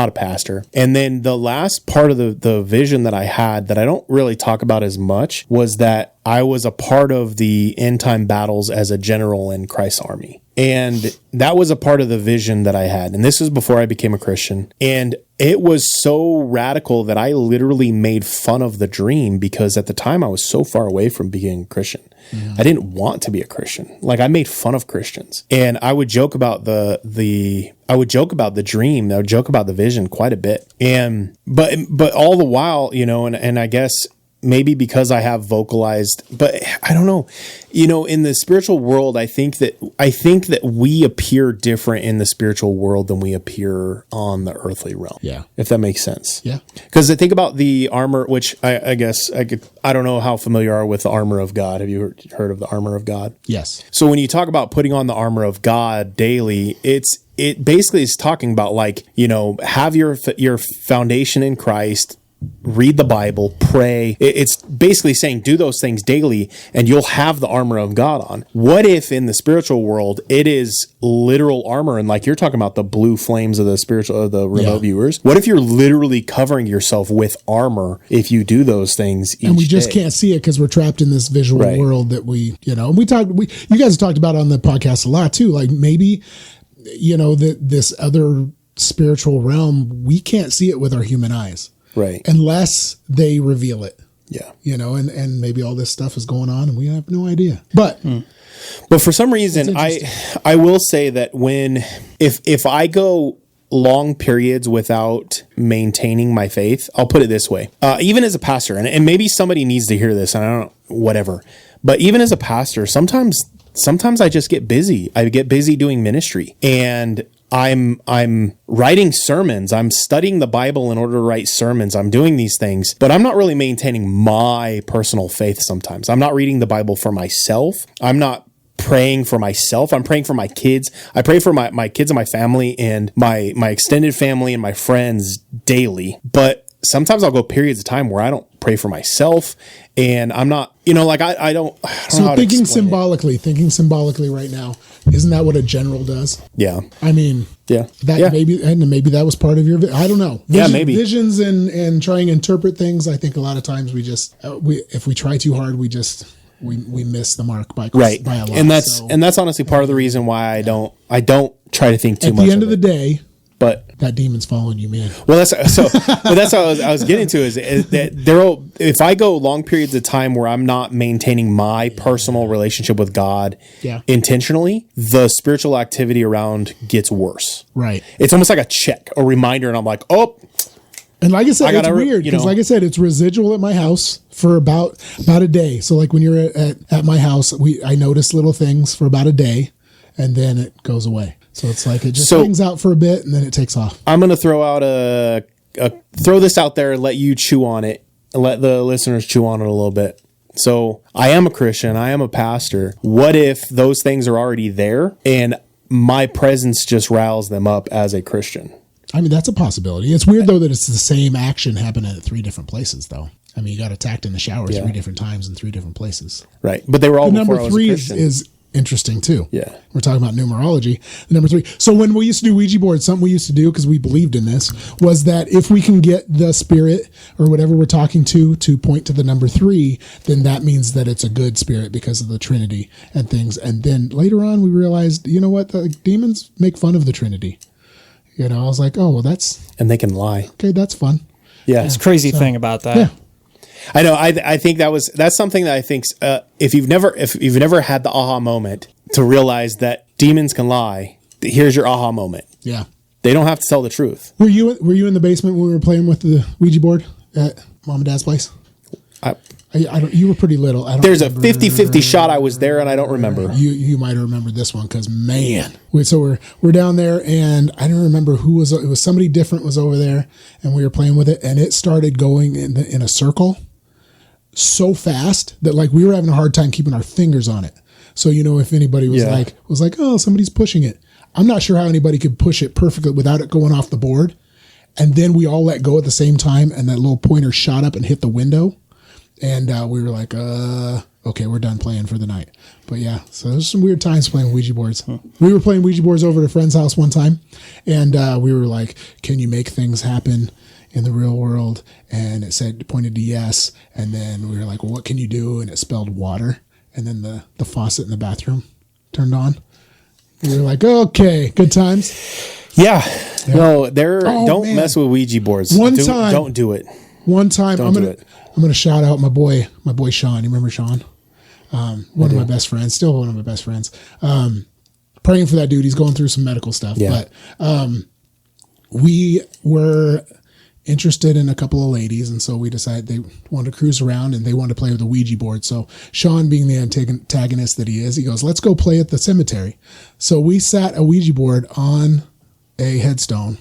a pastor. And then the last part of the vision that I had that I don't really talk about as much was that I was a part of the end time battles as a general in Christ's army. And that was a part of the vision that I had. And this was before I became a Christian. And it was so radical that I literally made fun of the dream because at the time I was so far away from being a Christian. I didn't want to be a Christian. Like, I made fun of Christians. And I would joke about the dream. I would joke about the vision quite a bit. And but all the while, you know, and I guess maybe because I have vocalized, but I don't know, you know, in the spiritual world, I think that we appear different in the spiritual world than we appear on the earthly realm. Yeah. If that makes sense. Yeah. Because I think about the armor, which I guess I don't know how familiar you are with the armor of God. Have you heard of the armor of God? Yes. So when you talk about putting on the armor of God daily, it basically is talking about, like, you know, have your foundation in Christ, read the Bible, pray. It's basically saying do those things daily and you'll have the armor of God on. What if in the spiritual world it is literal armor, and like you're talking about the blue flames of the remote viewers? What if you're literally covering yourself with armor if you do those things each and we just day? Can't see it because we're trapped in this visual world that we, you know, and you guys have talked about on the podcast a lot too, like maybe, you know, this other spiritual realm, we can't see it with our human eyes. Right. Unless they reveal it. Yeah. You know, and maybe all this stuff is going on and we have no idea. But for some reason, I will say that if I go long periods without maintaining my faith, I'll put it this way, even as a pastor, and maybe somebody needs to hear this, and I don't know, whatever, but even as a pastor, sometimes I just get busy. I get busy doing ministry, and I'm writing sermons. I'm studying the Bible in order to write sermons. I'm doing these things, but I'm not really maintaining my personal faith sometimes. I'm not reading the Bible for myself. I'm not praying for myself. I'm praying for my kids. I pray for my kids and my family and my extended family and my friends daily. But sometimes I'll go periods of time where I don't pray for myself, and I'm not, you know, like I don't know how to thinking symbolically right now, isn't that what a general does? Yeah. I mean, maybe that was part of your, I don't know. Maybe visions and trying to interpret things. I think a lot of times we just, if we try too hard, we miss the mark by a lot. And that's honestly part of the reason why I don't try to think too much. At the end of the day, but that demon's following you, man. Well, that's what I was getting to is that if I go long periods of time where I'm not maintaining my personal relationship with God intentionally, the spiritual activity around gets worse. Right. It's almost like a reminder, and I'm like, oh. And like I said, it's weird because, like I said, it's residual at my house for about a day. So, like when you're at my house, I notice little things for about a day, and then it goes away. So it's like it just hangs out for a bit and then it takes off. I'm going to throw throw this out there and let you chew on it and let the listeners chew on it a little bit. So I am a Christian. I am a pastor. What if those things are already there and my presence just riles them up as a Christian? I mean, that's a possibility. It's weird, though, that it's the same action happening at 3 different places, though. I mean, you got attacked in the shower 3 different times in 3 different places. Right. But they were all before I was a Christian. Christian. Number 3 is interesting, too. Yeah. We're talking about numerology. The number 3. So when we used to do Ouija boards, something we used to do, because we believed in this, was that if we can get the spirit or whatever we're talking to point to the number 3, then that means that it's a good spirit because of the Trinity and things. And then later on, we realized, you know what? The demons make fun of the Trinity. You know, I was like, oh, well, that's... And they can lie. Okay, that's fun. Yeah. It's a crazy thing about that. Yeah. I know. I think that's something that I think if you've never had the aha moment to realize that demons can lie, here's your aha moment. Yeah. They don't have to tell the truth. Were you in the basement when we were playing with the Ouija board at Mom and Dad's place? I don't. You were pretty little. There's a 50-50 shot I was there and I don't remember. You might have remembered this one because man. So we're down there and I don't remember who was. It was somebody different was over there and we were playing with it and it started going in a circle so fast that like we were having a hard time keeping our fingers on it. So you know if anybody was like oh somebody's pushing it. I'm not sure how anybody could push it perfectly without it going off the board. And then we all let go at the same time and that little pointer shot up and hit the window. And we were like, okay, we're done playing for the night. But yeah, so there's some weird times playing Ouija boards. We were playing Ouija boards over at a friend's house one time. And we were like, can you make things happen in the real world? And it pointed to yes. And then we were like, well, what can you do? And it spelled water. And then the faucet in the bathroom turned on. You're like, okay, good times. Yeah. No, don't mess with Ouija boards. Don't do it. One time, I'm gonna shout out my boy Sean. You remember Sean? One of my best friends, still one of my best friends. Praying for that dude. He's going through some medical stuff. Yeah. But we were interested in a couple of ladies, and so we decided they wanted to cruise around and they wanted to play with the Ouija board. So Sean, being the antagonist that he is, he goes, let's go play at the cemetery. So we sat a Ouija board on a headstone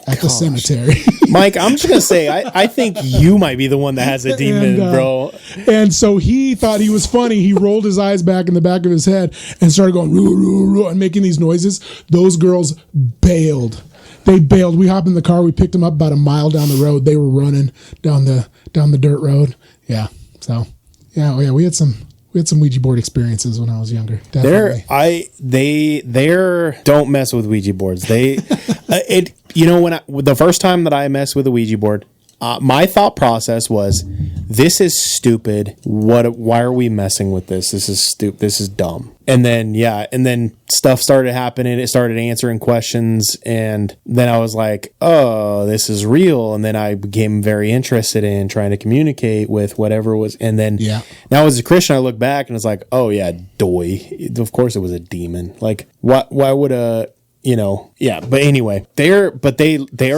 at the cemetery. Mike, I'm just going to say, I think you might be the one that has a demon, bro. And so he thought he was funny. He rolled his eyes back in the back of his head and started going, roo, roo, roo, and making these noises. Those girls bailed. They bailed. We hopped in the car. We picked them up about a mile down the road. They were running down the dirt road. Yeah. So, yeah, we had some Ouija board experiences when I was younger. Definitely. They're don't mess with Ouija boards. The first time that I messed with a Ouija board, my thought process was, this is stupid. Why are we messing with this? This is stupid. This is dumb. And then stuff started happening. It started answering questions. And then I was like, oh, this is real. And then I became very interested in trying to communicate with whatever was. And then now as a Christian, I look back and it's like, oh yeah, doy. Of course it was a demon. Like why would but anyway, they are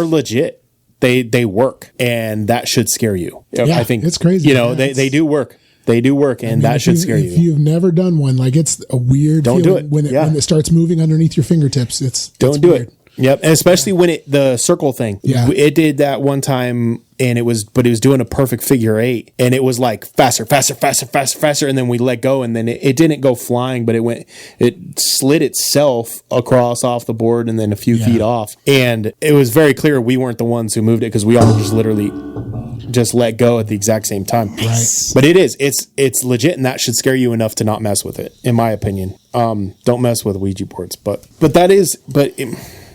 legit. They work, and that should scare you. Yeah, I think it's crazy. They do work. They do work, and that should scare you. If you've never done one, like it's a weird. Don't do it when it starts moving underneath your fingertips. Don't do it. Yep, and especially when the circle thing. Yeah, it did that one time, and it was doing a perfect figure 8, and it was like faster, and then we let go, and then it didn't go flying, but it slid itself across off the board, and then a few feet off, and it was very clear we weren't the ones who moved it because we all just literally just let go at the exact same time. Right, but it's legit, and that should scare you enough to not mess with it, in my opinion. Don't mess with Ouija boards, but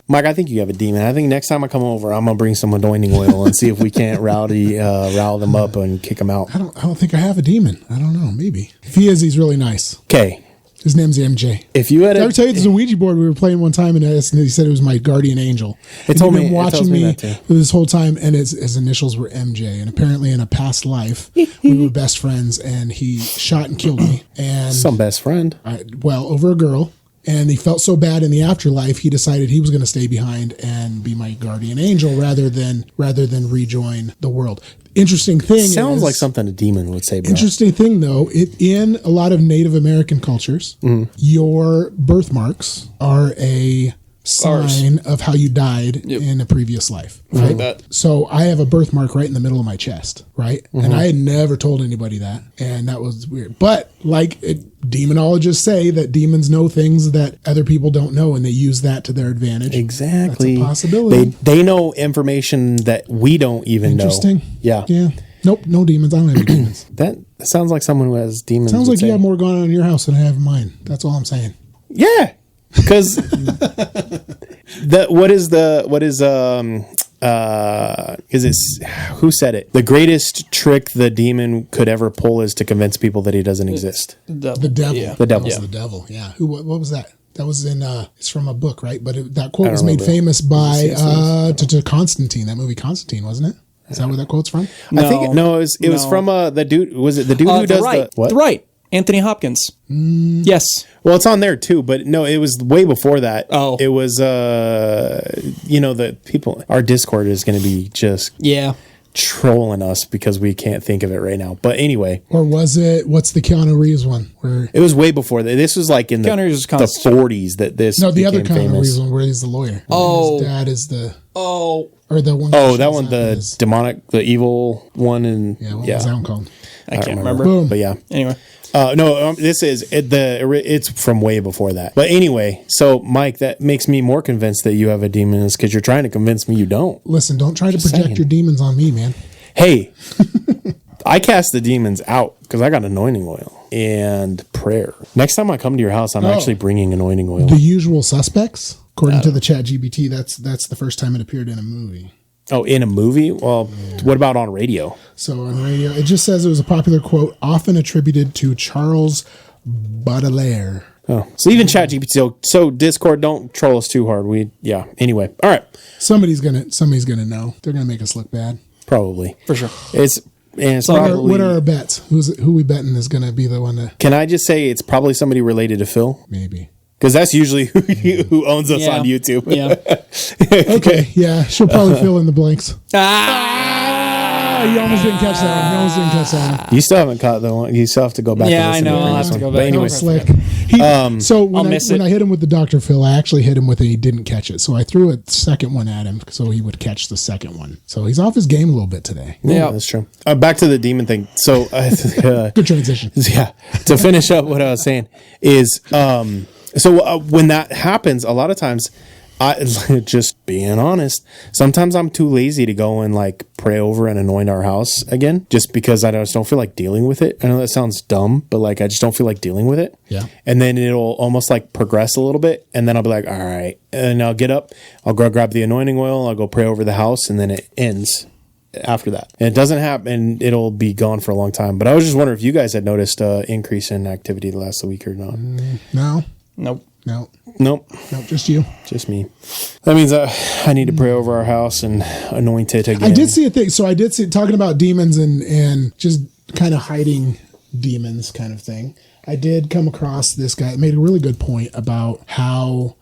Mike, I think you have a demon. I think next time I come over, I'm gonna bring some anointing oil and see if we can't rile them up and kick them out. I don't think I have a demon. I don't know. Maybe if he is, he's really nice. Okay. His name's MJ. If you had, did I ever tell you there's a Ouija board we were playing one time, and he said it was my guardian angel. It told me watching me this whole time, and his initials were MJ. And apparently, in a past life, we were best friends, and he shot and killed me. And some best friend. Over a girl. And he felt so bad in the afterlife, he decided he was going to stay behind and be my guardian angel rather than rejoin the world. Interesting thing. Sounds like something a demon would say. Bro. Interesting thing, though, in a lot of Native American cultures, your birthmarks are a sign of how you died in a previous life. Right? So I have a birthmark right in the middle of my chest, right? Mm-hmm. And I had never told anybody that, and that was weird. But demonologists say that demons know things that other people don't know, and they use that to their advantage. Exactly. That's a possibility. They know information that we don't even know. Interesting. Yeah. Nope, no demons. I don't have any demons. That sounds like someone who has demons. Sounds like you have more going on in your house than I have in mine. That's all I'm saying. Yeah. Because who said it? The greatest trick the demon could ever pull is to convince people that he doesn't exist. The devil. Yeah. The devil. That was the devil. Yeah. What was that? That was in. It's from a book, right? But that quote was made famous by to Constantine. That movie Constantine, wasn't it? Is that where that quote's from? No. I think it was from the dude. Was it the dude who does the right? Anthony Hopkins. Yes. Well, it's on there too, but no, it was way before that. Oh. It was, the people, our Discord is going to be just trolling us because we can't think of it right now. But anyway. Or was it, what's the Keanu Reeves one? It was way before that. This was like in the 40s that this No, the other Keanu famous. Reeves one where he's the lawyer. Oh. His dad is the... Oh. Or the one... that one, the demonic, the evil one. And what was that one called? I can't remember. Boom. But yeah. Anyway. This is it's from way before that. But anyway, so Mike, that makes me more convinced that you have a demon is because you're trying to convince me you don't. Listen, don't try to project your demons on me, man. Hey, I cast the demons out because I got anointing oil and prayer. Next time I come to your house, I'm actually bringing anointing oil. The Usual Suspects, according to the ChatGPT, that's the first time it appeared in a movie. Oh, in a movie? Well, what about on radio? So on radio, it just says it was a popular quote often attributed to Charles Baudelaire. Oh, so even ChatGPT. So Discord, don't troll us too hard. Anyway, all right. Somebody's gonna know. They're gonna make us look bad. Probably, for sure. What are our bets? Who we betting is gonna be the one to? Can I just say it's probably somebody related to Phil? Maybe. Because that's usually who owns us on YouTube. Yeah. Okay. Yeah. She'll probably fill in the blanks. You almost didn't catch that one. You still haven't caught the one. You still have to go back. Yeah, I know. I'll have to go back. But anyway, Slick. So when I hit him with the Dr. Phil, I actually hit him with he didn't catch it. So I threw a second one at him so he would catch the second one. So he's off his game a little bit today. Yeah, that's true. Back to the demon thing. So good transition. Yeah. To finish up what I was saying is, when that happens, a lot of times, just being honest, sometimes I'm too lazy to go and like pray over and anoint our house again, just because I just don't feel like dealing with it. I know that sounds dumb, but like I just don't feel like dealing with it. Yeah. And then it'll almost like progress a little bit, and then I'll be like, all right, and I'll get up, I'll go grab the anointing oil, I'll go pray over the house, and then it ends after that. And it doesn't happen, it'll be gone for a long time. But I was just wondering if you guys had noticed increase in activity the last week or not. No. Nope. Just you. Just me. That means I need to pray over our house and anoint it again. I did see a thing. So I did see, talking about demons and just kind of hiding demons kind of thing. I did come across this guy that made a really good point about how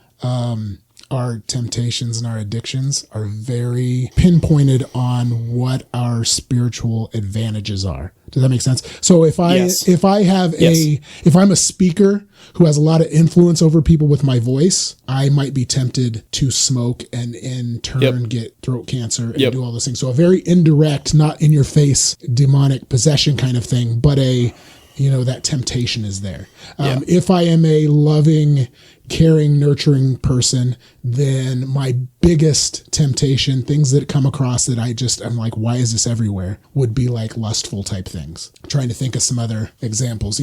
our temptations and our addictions are very pinpointed on what our spiritual advantages are. Does that make sense? So if I'm a speaker who has a lot of influence over people with my voice, I might be tempted to smoke and in turn get throat cancer and do all those things. So a very indirect, not in your face, demonic possession kind of thing, but that temptation is there. If I am a loving, caring, nurturing person, then my biggest temptation, things that come across that I'm like, why is this everywhere, would be like lustful type things. I'm trying to think of some other examples,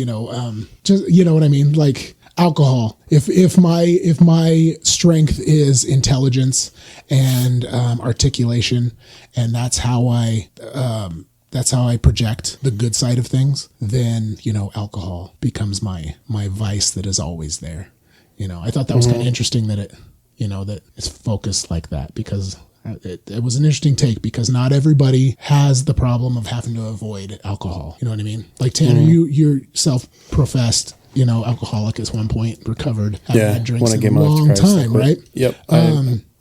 just, you know what I mean? Like alcohol. If my strength is intelligence and articulation, and that's how I project the good side of things, then, alcohol becomes my vice that is always there. I thought that was kind of interesting that that it's focused like that, because it was an interesting take, because not everybody has the problem of having to avoid alcohol. You know what I mean? Like Tanner, you're self-professed, alcoholic at one point, recovered, haven't had drinks in a long time, right? Yep.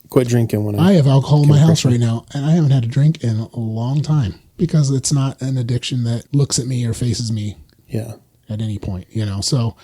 Quit drinking when I have alcohol in my house right now, and I haven't had a drink in a long time, because it's not an addiction that looks at me or faces me at any point, so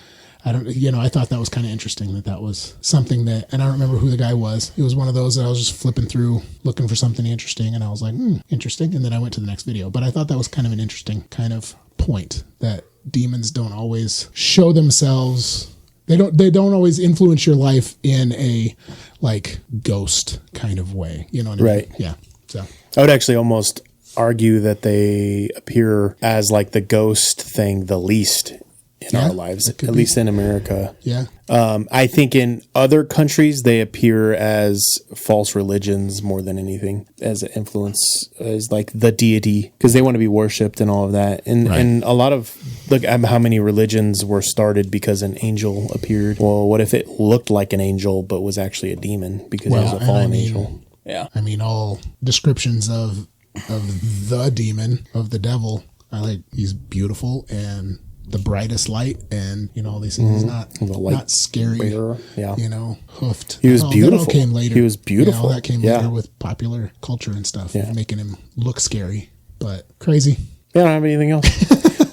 I don't, I thought that was kind of interesting that was something that, and I don't remember who the guy was. It was one of those that I was just flipping through looking for something interesting, and I was like, interesting. And then I went to the next video, but I thought that was kind of an interesting kind of point, that demons don't always show themselves. They don't always influence your life in a like ghost kind of way. You know what I mean? Right. Yeah. So I would actually almost argue that they appear as like the ghost thing the least in our lives, at least in America. Yeah. I think in other countries they appear as false religions more than anything, as an influence, as like the deity, because they want to be worshipped and all of that. And a lot of, look at how many religions were started because an angel appeared. Well, what if it looked like an angel but was actually a demon because it was a fallen angel? Yeah. I mean, all descriptions of the demon, of the devil, he's beautiful and the brightest light, and all these things. He's not scary. Hoofed. He was beautiful. That all came later. He was beautiful. All that came later with popular culture and stuff, making him look scary, but crazy. I don't have anything else.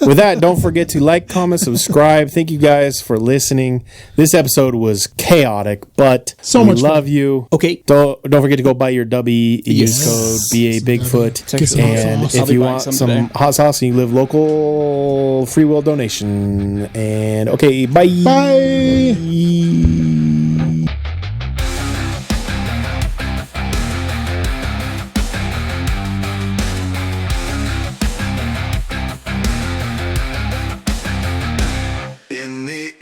With that, don't forget to like, comment, subscribe. Thank you guys for listening. This episode was chaotic, but so we much love fun. You. Okay. Don't forget to go buy your W. Use code BA Bigfoot. And if you want some hot sauce and you live local, free will donation. And okay, bye. Bye.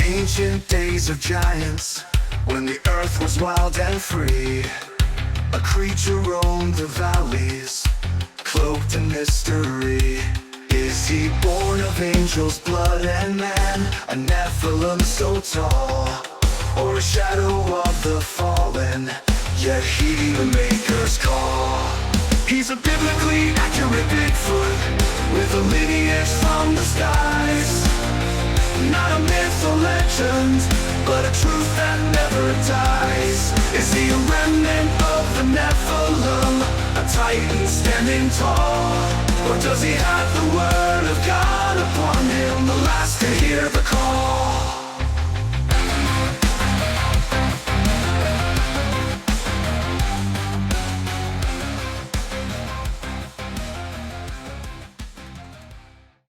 Ancient days of giants, when the earth was wild and free, a creature roamed the valleys, cloaked in mystery. Is he born of angels' blood and man, a Nephilim so tall, or a shadow of the fallen, yet heeding the Maker's call? He's a biblically accurate Bigfoot, with a lineage from the skies. Not a myth or legend, but a truth that never dies. Is he a remnant of the Nephilim, a titan standing tall? Or does he have the word of God upon him, the last to hear the call?